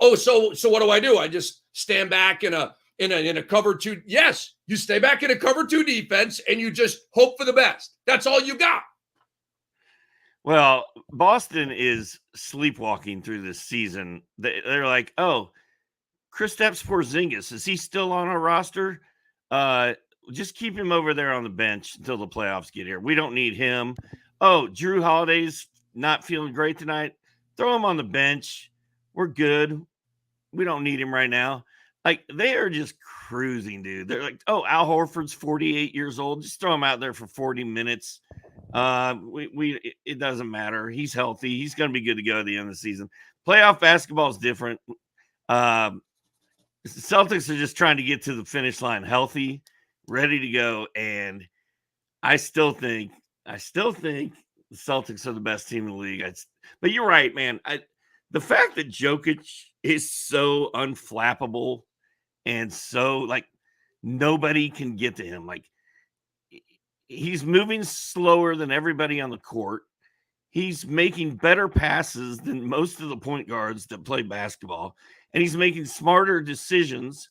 Oh, so what do? I just stand back in a cover 2. Yes, you stay back in a cover 2 defense and you just hope for the best. That's all you got. Well, Boston is sleepwalking through this season. They're like, oh, Kristaps Porzingis, is he still on our roster? Just keep him over there on the bench until the playoffs get here. We don't need him. Oh, Drew Holiday's not feeling great tonight. Throw him on the bench. We're good. We don't need him right now. Like, they are just cruising, dude. They're like, oh, Al Horford's 48 years old. Just throw him out there for 40 minutes. It doesn't matter. He's healthy. He's going to be good to go at the end of the season. Playoff basketball is different. The Celtics are just trying to get to the finish line healthy, ready to go. And I still think the Celtics are the best team in the league. But you're right, man. The fact that Jokic is so unflappable and so, like, nobody can get to him. Like, he's moving slower than everybody on the court. He's making better passes than most of the point guards that play basketball. And he's making smarter decisions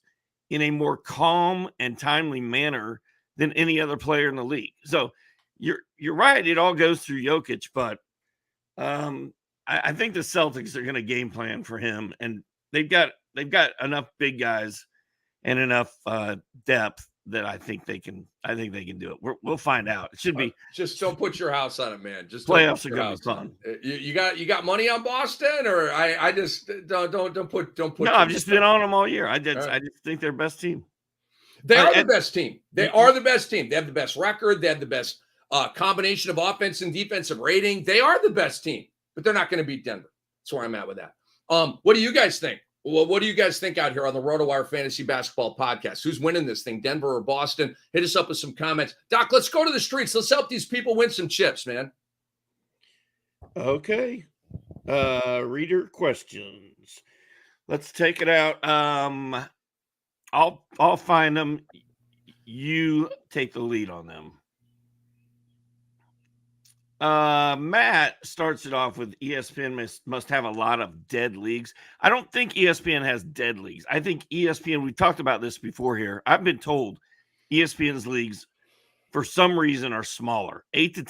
in a more calm and timely manner than any other player in the league. So you're right. It all goes through Jokic, but I think the Celtics are going to game plan for him, and they've got enough big guys and enough depth that I think they can do it. We'll find out. It should be just don't put your house on it, man. Just playoffs are going to be fun. You got money on Boston, or I just don't put. No, I've just been on them all year. I just think they're best team. They are the best team. They are the best team. They have the best record. They have the best combination of offense and defensive rating. They are the best team, but they're not going to beat Denver. That's where I'm at with that. What do you guys think? Well, what do you guys think out here on the RotoWire Fantasy Basketball Podcast? Who's winning this thing, Denver or Boston? Hit us up with some comments. Doc, let's go to the streets. Let's help these people win some chips, man. Okay. Reader questions. Let's take it out. I'll find them. You take the lead on them. Matt starts it off with ESPN must have a lot of dead leagues. I don't think ESPN has dead leagues. I think ESPN, we talked about this before here. I've been told ESPN's leagues, for some reason, are smaller. 8 to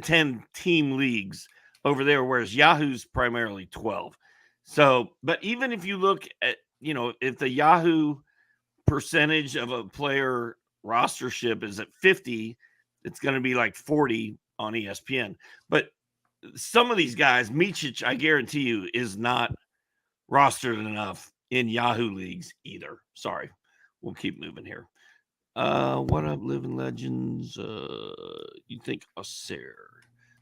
10 team leagues over there, whereas Yahoo's primarily 12. So, but even if you look at, if the Yahoo percentage of a player rostership is at 50, it's going to be like 40 on ESPN. But some of these guys, Micic, I guarantee you, is not rostered enough in Yahoo leagues either. Sorry. We'll keep moving here. What up, Living Legends? You think Osir?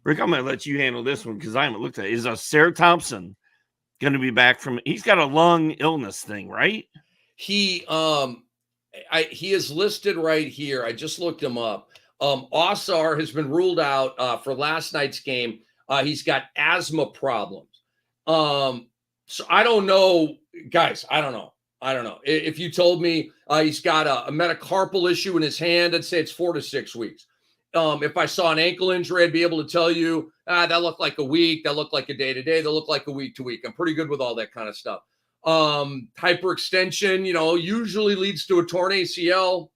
Rick, I'm going to let you handle this one because I haven't looked at it. Is Osir Thompson going to be back from – he's got a lung illness thing, right? He He is listed right here. I just looked him up. Osar has been ruled out for last night's game. He's got asthma problems. So I don't know, guys. I don't know. If you told me he's got a metacarpal issue in his hand, I'd say it's 4 to 6 weeks. If I saw an ankle injury, I'd be able to tell you that looked like a week, that looked like a day-to-day, that looked like a week-to-week. I'm pretty good with all that kind of stuff. Hyperextension, usually leads to a torn ACL.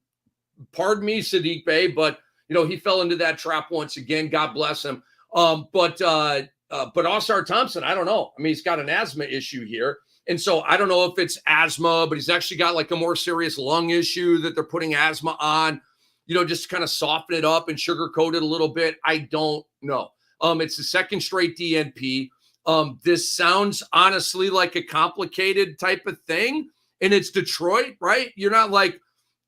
Pardon me, Sadiq Bey, but he fell into that trap once again. God bless him. But Osar Thompson, I don't know. I mean, he's got an asthma issue here. And so I don't know if it's asthma, but he's actually got like a more serious lung issue that they're putting asthma on, just to kind of soften it up and sugarcoat it a little bit. I don't know. It's the second straight DNP. This sounds honestly like a complicated type of thing. And it's Detroit, right? You're not like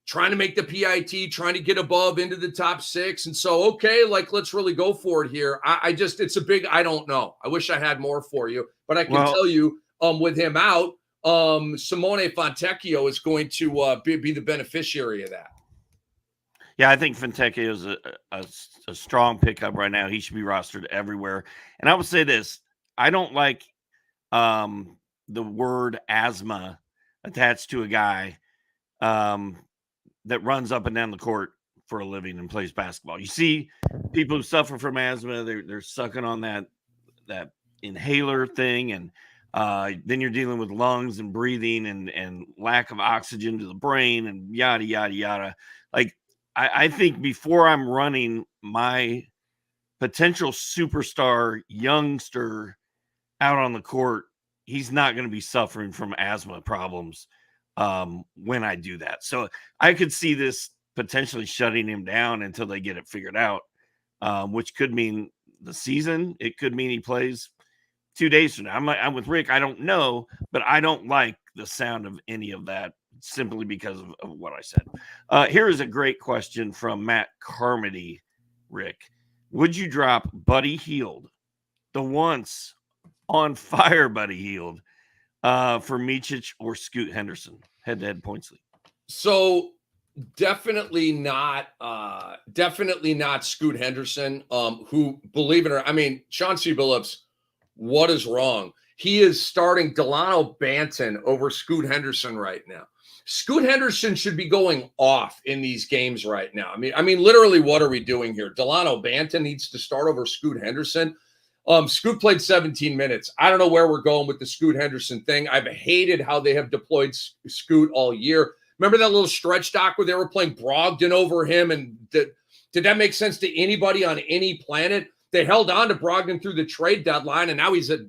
trying to make the PIT, trying to get above into the top 6. And so, okay, let's really go for it here. It's a big, I don't know. I wish I had more for you, but I can tell you with him out, Simone Fontecchio is going to be the beneficiary of that. Yeah, I think Fontecchio is a strong pickup right now. He should be rostered everywhere. And I would say this, I don't like the word asthma attached to a guy that runs up and down the court for a living and plays basketball. You see people who suffer from asthma, they're sucking on that inhaler thing, and then you're dealing with lungs and breathing and lack of oxygen to the brain and yada, yada, yada. Like, I think before I'm running my potential superstar youngster out on the court, he's not going to be suffering from asthma problems when I do that. So I could see this potentially shutting him down until they get it figured out, which could mean the season. It could mean he plays 2 days from now. I'm with Rick. I don't know, but I don't like the sound of any of that simply because of what I said. Here is a great question from Matt Carmody. Rick, would you drop Buddy Hield, the once on fire Buddy Hield, for Micic or Scoot Henderson head-to-head points league? So definitely not Scoot Henderson, who, believe it or not, I mean, Chauncey Billups, what is wrong? He is starting Delano Banton over Scoot Henderson right now. Scoot Henderson should be going off in these games right now. I mean, literally, what are we doing here? Delano Banton needs to start over Scoot Henderson. Scoot played 17 minutes. I don't know where we're going with the Scoot Henderson thing. I've hated how they have deployed Scoot all year. Remember that little stretch, Doc, where they were playing Brogdon over him? And did that make sense to anybody on any planet? They held on to Brogdon through the trade deadline, and now he's a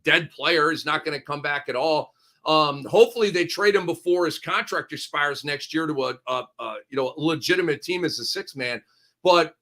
dead player. He's not going to come back at all. Hopefully they trade him before his contract expires next year to a legitimate team as a 6-man. But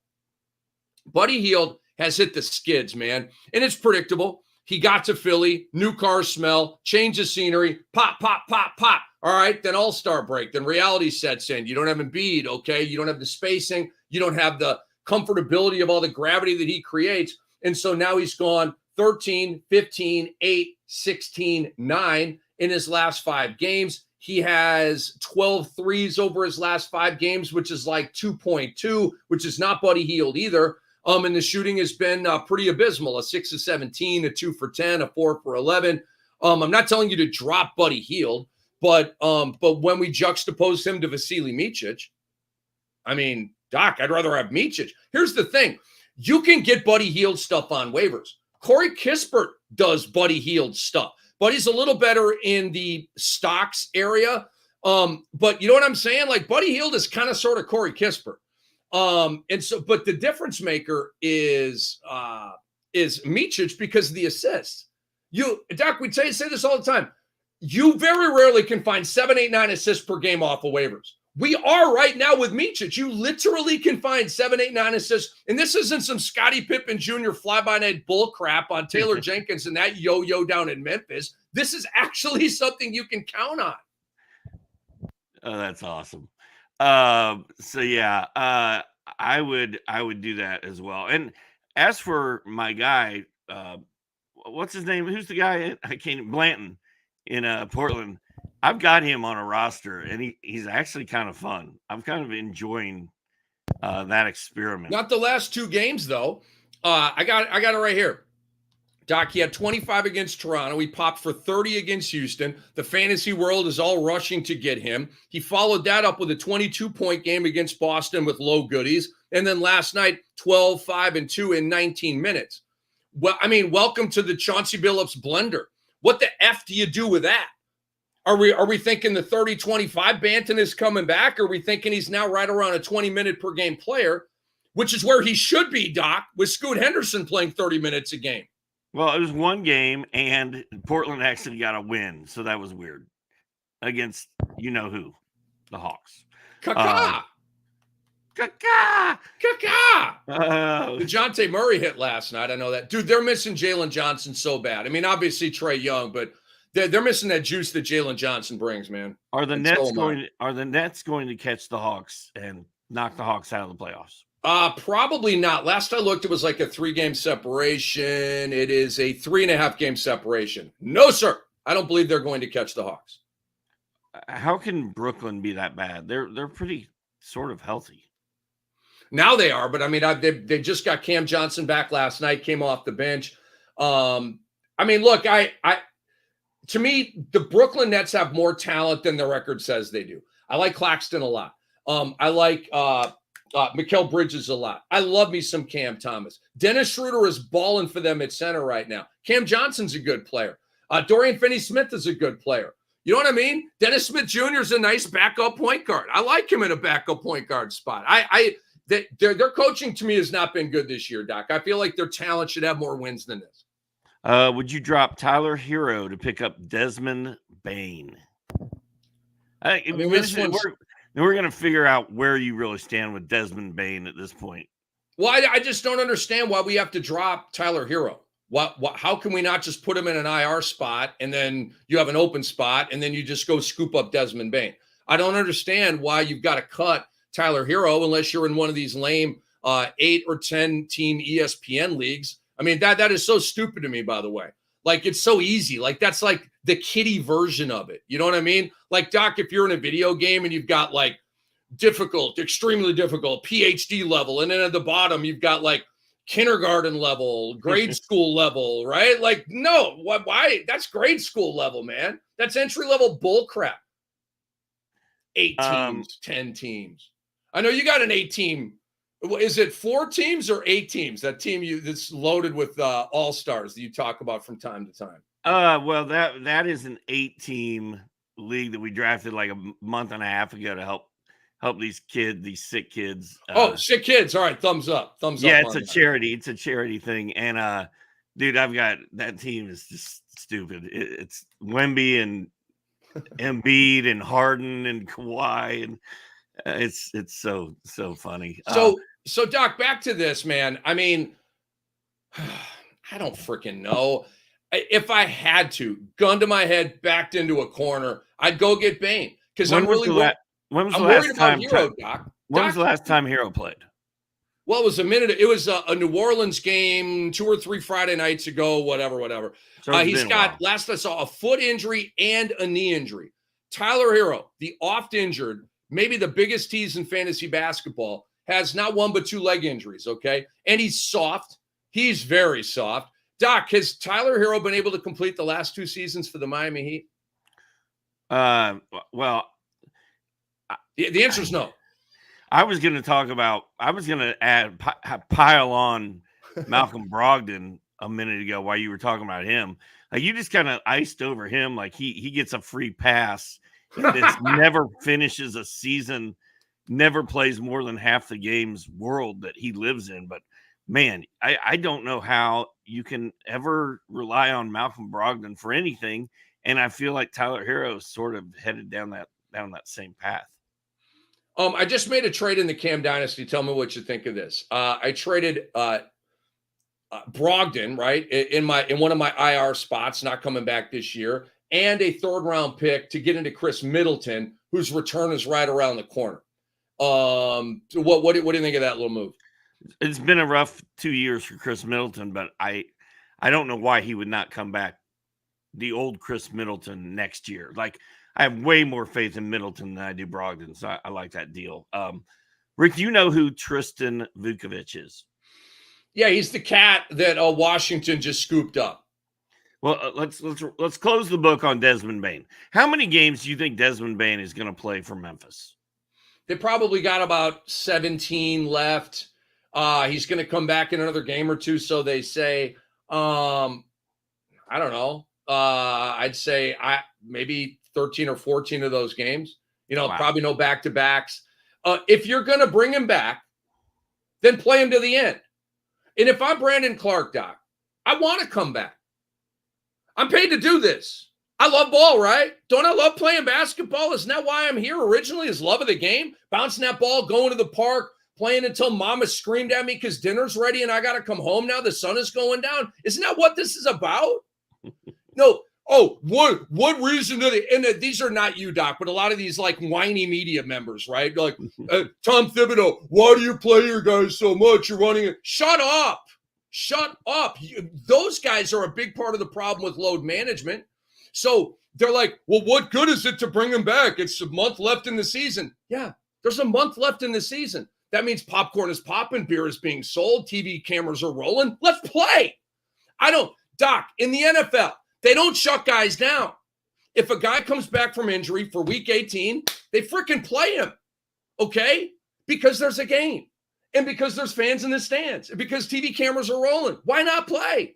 Buddy Hield has hit the skids, man. And it's predictable. He got to Philly, new car smell, change of scenery, pop, pop, pop, pop. All right, then all-star break. Then reality sets in. You don't have Embiid, okay? You don't have the spacing. You don't have the comfortability of all the gravity that he creates. And so now he's gone 13, 15, 8, 16, 9 in his last 5 games. He has 12 threes over his last 5 games, which is like 2.2, which is not Buddy Hield either. And the shooting has been pretty abysmal, a 6 of 17, a 2 for 10, a 4 for 11. I'm not telling you to drop Buddy Hield, but when we juxtapose him to Vasilije Micic, I mean, Doc, I'd rather have Micic. Here's the thing. You can get Buddy Hield stuff on waivers. Corey Kispert does Buddy Hield stuff. Buddy's a little better in the stocks area. But you know what I'm saying? Like, Buddy Hield is kind of sort of Corey Kispert. And so, but the difference maker is Micic because of the assists. Doc, we say this all the time. You very rarely can find 7, 8, 9 assists per game off of waivers. We are right now with Micic. You literally can find 7, 8, 9 assists. And this isn't some Scottie Pippen Jr. fly-by-night bull crap on Taylor Jenkins and that yo-yo down in Memphis. This is actually something you can count on. Oh, that's awesome. I would do that as well. And as for my guy, what's his name? Who's the guy? Blanton in Portland. I've got him on a roster, and he's actually kind of fun. I'm kind of enjoying that experiment. Not the last 2 games, though. I got it right here. Doc, he had 25 against Toronto. He popped for 30 against Houston. The fantasy world is all rushing to get him. He followed that up with a 22-point game against Boston with low goodies. And then last night, 12, 5, and 2 in 19 minutes. Well, I mean, welcome to the Chauncey Billups blender. What the F do you do with that? Are we thinking the 30-25 Banton is coming back? Are we thinking he's now right around a 20-minute per game player, which is where he should be, Doc, with Scoot Henderson playing 30 minutes a game? Well, it was one game, and Portland actually got a win, so that was weird against you-know-who, the Hawks. Kaka! DeJounte Murray hit last night. I know that. Dude, they're missing Jalen Johnson so bad. I mean, obviously Trae Young, but they're missing that juice that Jalen Johnson brings, man. Are the Nets going to catch the Hawks and knock the Hawks out of the playoffs? Probably not. Last I looked, it was like a 3-game separation. It is a 3.5-game separation. No, sir. I don't believe they're going to catch the Hawks. How can Brooklyn be that bad? They're pretty sort of healthy. Now they are, but I mean, they just got Cam Johnson back last night, came off the bench. I mean, look, to me, the Brooklyn Nets have more talent than the record says they do. I like Claxton a lot. I like Mikal Bridges a lot. I love me some Cam Thomas. Dennis Schroeder is balling for them at center right now. Cam Johnson's a good player. Dorian Finney-Smith is a good player. You know what I mean? Dennis Smith Jr. is a nice backup point guard. I like him in a backup point guard spot. Their coaching to me has not been good this year, Doc. I feel like their talent should have more wins than this. Would you drop Tyler Hero to pick up Desmond Bane? We're going to figure out where you really stand with Desmond Bane at this point. Well, I just don't understand why we have to drop Tyler Hero. How can we not just put him in an IR spot and then you have an open spot and then you just go scoop up Desmond Bane? I don't understand why you've got to cut Tyler Hero unless you're in one of these lame 8 or 10 team ESPN leagues. I mean, that is so stupid to me, by the way. Like, it's so easy. Like, that's like the kiddie version of it. You know what I mean? Like, Doc, if you're in a video game and you've got like difficult, extremely difficult, PhD level, and then at the bottom you've got like kindergarten level, grade school level, right? Like, no, why? That's grade school level, man. That's entry level bull crap. 8 teams, 10 teams. I know you got an 8 team. Is it 4 teams or 8 teams? That team that's loaded with all-stars that you talk about from time to time. Well, that is an 8-team league that we drafted like a month and a half ago to help these sick kids. Sick kids. All right, thumbs up. Yeah, it's a charity. It's a charity thing. And dude, I've got that team is just stupid. It's Wemby and Embiid and Harden and Kawhi, and it's so funny. So Doc, back to this, man. I mean, I don't freaking know. If I had to, gun to my head, backed into a corner, I'd go get Bane because I'm really worried about Hero, Doc. When was the last time Hero played? Well, it was It was a New Orleans game 2 or 3 Friday nights ago, whatever. So he's got, last I saw, a foot injury and a knee injury. Tyler Hero, the oft-injured, maybe the biggest tease in fantasy basketball, has not 1 but 2 leg injuries, okay? And he's soft. He's very soft. Doc, has Tyler Hero been able to complete the last 2 seasons for the Miami Heat? Well, the answer is no. I was going to pile on Malcolm Brogdon a minute ago while you were talking about him. Like, you just kind of iced over him. Like he gets a free pass. Never finishes a season, never plays more than half the game's world that he lives in. But man, I don't know how you can ever rely on Malcolm Brogdon for anything. And I feel like Tyler Hero is sort of headed down that same path. I just made a trade in the Cam Dynasty. Tell me what you think of this. I traded Brogdon, right, in one of my IR spots, not coming back this year, and a 3rd round pick to get into Chris Middleton, whose return is right around the corner. What do you think of that little move? It's been a rough 2 years for Chris Middleton, but I don't know why he would not come back the old Chris Middleton next year. Like, I have way more faith in Middleton than I do Brogdon, so I like that deal. Rick, do you know who Tristan Vukovic is? Yeah, he's the cat that Washington just scooped up. Well, let's close the book on Desmond Bane. How many games do you think Desmond Bane is going to play for Memphis? They probably got about 17 left. He's going to come back in another game or two, so they say. I don't know. I'd say maybe 13 or 14 of those games. Wow. Probably no back-to-backs. If you're going to bring him back, then play him to the end. And if I'm Brandon Clark, Doc, I want to come back. I'm paid to do this. I love ball, right? Don't I love playing basketball? Isn't that why I'm here originally, is love of the game? Bouncing that ball, going to the park, playing until mama screamed at me because dinner's ready and I got to come home now. The sun is going down. Isn't that what this is about? No. Oh, what reason do they? And these are not you, Doc, but a lot of these like whiny media members, right? Like, Tom Thibodeau, why do you play your guys so much? You're running it. Shut up. Shut up. Those guys are a big part of the problem with load management. So they're like, well, what good is it to bring him back? It's a month left in the season. Yeah, there's a month left in the season. That means popcorn is popping, beer is being sold, TV cameras are rolling. Let's play. Doc, in the NFL, they don't shut guys down. If a guy comes back from injury for week 18, they freaking play him, okay? Because there's a game and because there's fans in the stands and because TV cameras are rolling. Why not play?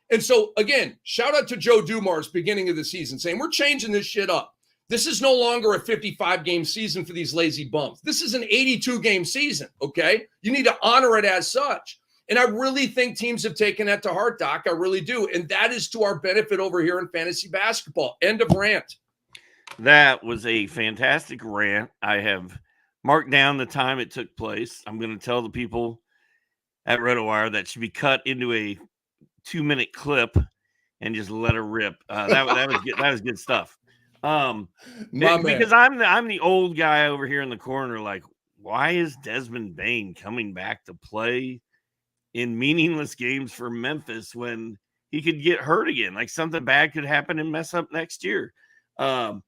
And so, again, shout out to Joe Dumars beginning of the season saying, we're changing this shit up. This is no longer a 55-game season for these lazy bums. This is an 82-game season, okay? You need to honor it as such. And I really think teams have taken that to heart, Doc. I really do. And that is to our benefit over here in fantasy basketball. End of rant. That was a fantastic rant. I have marked down the time it took place. I'm going to tell the people at RotoWire that should be cut into a 2-minute clip and just let her rip. That was good. That was good stuff. Because I'm the old guy over here in the corner. Like, why is Desmond Bane coming back to play in meaningless games for Memphis when he could get hurt again? Like something bad could happen and mess up next year. I'm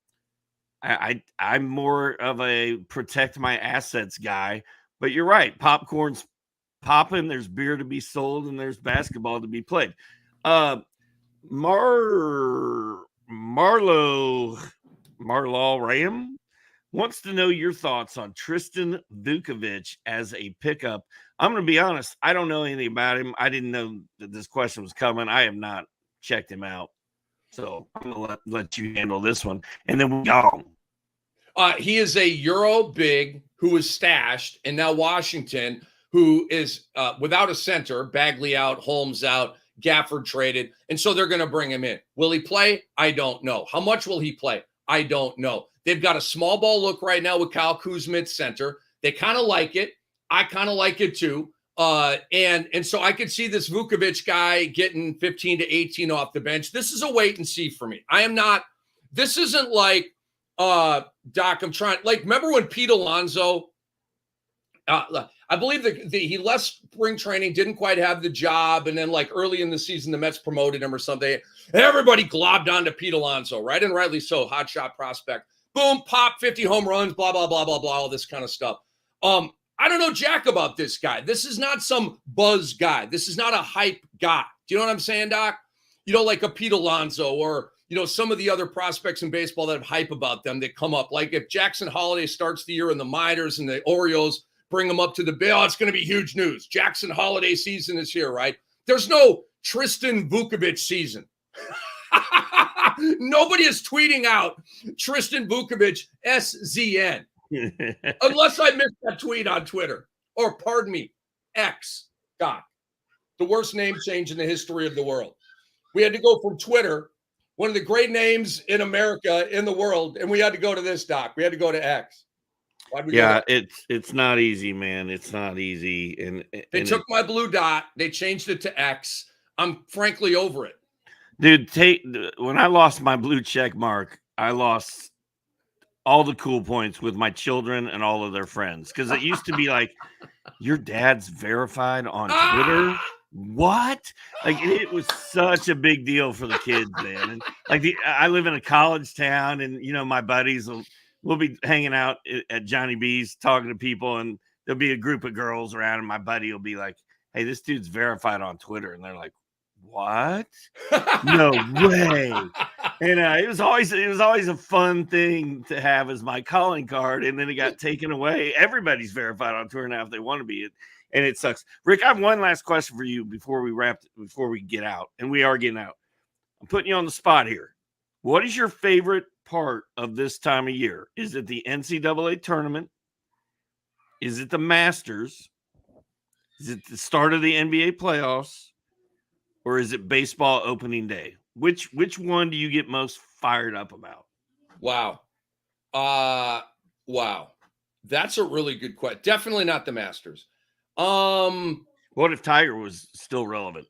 more of a protect my assets guy, but you're right. Popcorn's popping. There's beer to be sold and there's basketball to be played. Marlo Ram wants to know your thoughts on Tristan Vukovic as a pickup. I'm going to be honest. I don't know anything about him. I didn't know that this question was coming. I have not checked him out. So I'm going to let you handle this one. And then we go. He is a Euro big who is stashed, and now Washington, who is without a center, Bagley out, Holmes out, Gafford traded, and so they're going to bring him in. Will he play? I don't know. How much will he play? I don't know. They've got a small ball look right now with Kyle Kuzma at center. They kind of like it. I kind of like it too. And so I could see this Vukovic guy getting 15 to 18 off the bench. This is a wait and see for me. This isn't like, Doc, I'm trying, like, remember when Pete Alonso, I believe that he left spring training, didn't quite have the job. And then like early in the season, the Mets promoted him or something. Everybody globbed onto Pete Alonso, right? And rightly so, hot shot prospect. Boom, pop, 50 home runs, blah, blah, blah, blah, blah, all this kind of stuff. I don't know jack about this guy. This is not some buzz guy. This is not a hype guy. Do you know what I'm saying, Doc? Like a Pete Alonso or, some of the other prospects in baseball that have hype about them that come up. Like if Jackson Holiday starts the year in the minors and the Orioles bring him up to the bill, it's going to be huge news. Jackson Holiday season is here, right? There's no Tristan Vukovic season. Nobody is tweeting out Tristan Vukovic SZN. Unless I missed that tweet on Twitter. Or, pardon me, X. God. The worst name change in the history of the world. We had to go from Twitter, one of the great names in America, in the world, and we had to go to this, Doc. We had to go to X. It's not easy, man. It's not easy. And they took my blue dot. They changed it to X. I'm frankly over it. Dude, when I lost my blue check mark, I lost all the cool points with my children and all of their friends. Because it used to be like, your dad's verified on Twitter. what? Like, it was such a big deal for the kids, man. And like, I live in a college town, and my buddies we'll be hanging out at Johnny B's talking to people, and there'll be a group of girls around, and my buddy will be like, "Hey, this dude's verified on Twitter," and they're like, "What? No way!" And it was always a fun thing to have as my calling card, and then it got taken away. Everybody's verified on Twitter now if they want to be it. And it sucks. Rick, I have one last question for you before we get out. And we are getting out. I'm putting you on the spot here. What is your favorite part of this time of year? Is it the NCAA tournament? Is it the Masters? Is it the start of the NBA playoffs? Or is it baseball opening day? Which one do you get most fired up about? Wow. Wow. That's a really good question. Definitely not the Masters. What if Tiger was still relevant?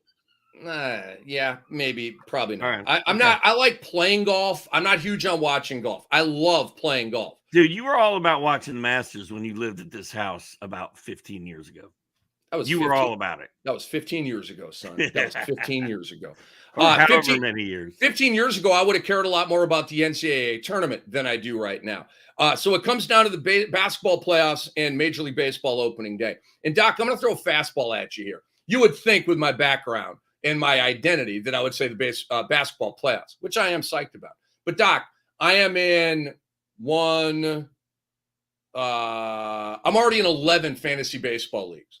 Yeah, maybe, probably not. Right. I'm not. I like playing golf. I'm not huge on watching golf. I love playing golf. Dude, you were all about watching the Masters when you lived at this house about 15 years ago. You were all about it. That was 15 years ago, son. That was 15 years ago. However many years. 15 years ago, I would have cared a lot more about the NCAA tournament than I do right now. So it comes down to the basketball playoffs and Major League Baseball opening day. And, Doc, I'm going to throw a fastball at you here. You would think with my background and my identity that I would say the basketball playoffs, which I am psyched about. But, Doc, I am in I'm already in 11 fantasy baseball leagues.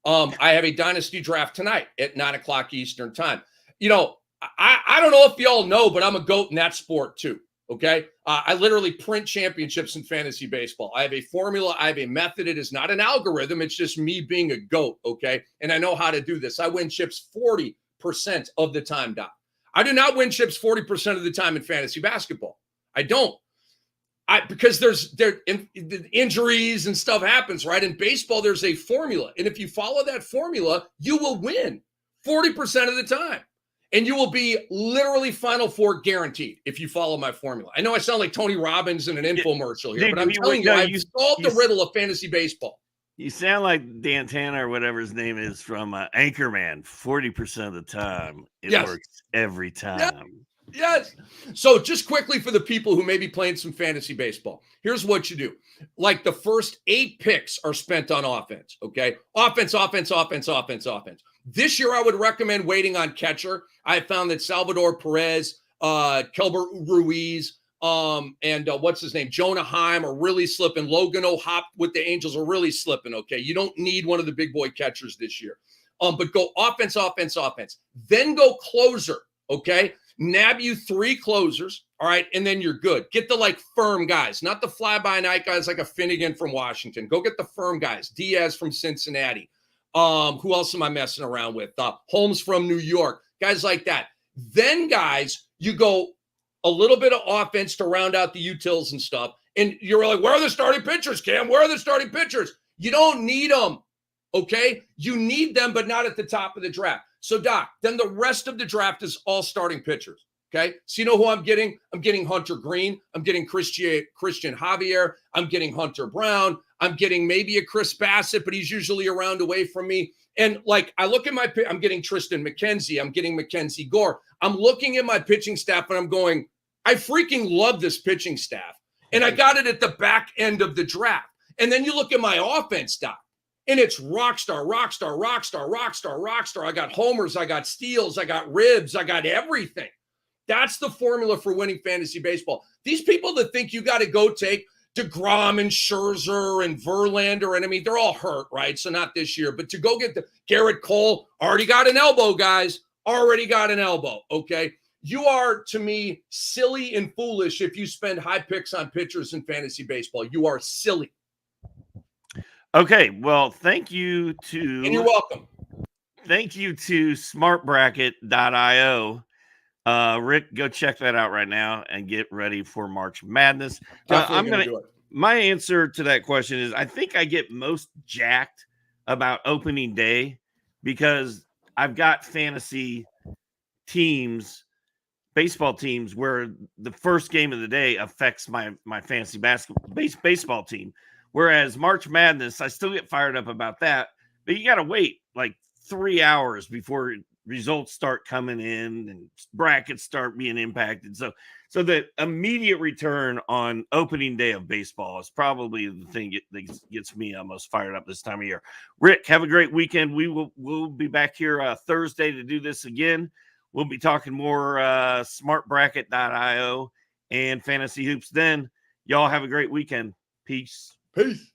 I have a dynasty draft tonight at 9:00 Eastern time. I don't know if y'all know, but I'm a GOAT in that sport too. Okay. I literally print championships in fantasy baseball. I have a formula. I have a method. It is not an algorithm. It's just me being a GOAT. Okay. And I know how to do this. I win chips 40% of the time, Doc. I do not win chips 40% of the time in fantasy basketball. I don't. Because there's injuries and stuff happens, right? In baseball, there's a formula. And if you follow that formula, you will win 40% of the time. And you will be literally Final Four guaranteed if you follow my formula. I know I sound like Tony Robbins in an infomercial here, but I'm telling you, I've solved the riddle of fantasy baseball. You sound like Dantana or whatever his name is from Anchorman. 40% of the time, it works every time. Yes. So just quickly for the people who may be playing some fantasy baseball, here's what you do. Like the first 8 picks are spent on offense, okay? Offense. This year, I would recommend waiting on catcher. I found that Salvador Perez, Kelbert Ruiz, and what's his name? Jonah Heim are really slipping. Logan O'Hop with the Angels are really slipping, okay? You don't need one of the big boy catchers this year. But go offense. Then go closer, okay? Nab you 3 closers, all right, and then you're good. Get the firm guys, not the fly-by-night guys like a Finnegan from Washington. Go get the firm guys. Diaz from Cincinnati. Who else am I messing around with? Holmes from New York. Guys like that. Then, guys, you go a little bit of offense to round out the utils and stuff. And you're like, where are the starting pitchers, Cam? Where are the starting pitchers? You don't need them, okay? You need them, but not at the top of the draft. So, Doc, then the rest of the draft is all starting pitchers, okay? So you know who I'm getting? I'm getting Hunter Green. I'm getting Christian Javier. I'm getting Hunter Brown. I'm getting maybe a Chris Bassett, but he's usually around away from me. And, I look at I'm getting Tristan McKenzie. I'm getting Mackenzie Gore. I'm looking at my pitching staff, and I'm going, I freaking love this pitching staff. And I got it at the back end of the draft. And then you look at my offense, Doc. And it's rockstar. I got homers, I got steals, I got ribs, I got everything. That's the formula for winning fantasy baseball. These people that think you got to go take DeGrom and Scherzer and Verlander, and they're all hurt, right? So not this year. But to go get the Garrett Cole, already got an elbow, guys. Already got an elbow, okay? You are, to me, silly and foolish if you spend high picks on pitchers in fantasy baseball. You are silly. Okay, well, thank you to... And you're welcome. Thank you to SmartBracket.io. Rick, go check that out right now and get ready for March Madness. I'm gonna do it. My answer to that question is I think I get most jacked about opening day because I've got fantasy teams, baseball teams, where the first game of the day affects my fantasy baseball team. Whereas March Madness, I still get fired up about that, but you got to wait 3 hours before results start coming in and brackets start being impacted. So the immediate return on opening day of baseball is probably the thing that gets me most fired up this time of year. Rick, have a great weekend. We'll be back here Thursday to do this again. We'll be talking more SmartBracket.io and fantasy hoops then. Y'all have a great weekend. Peace. Peace.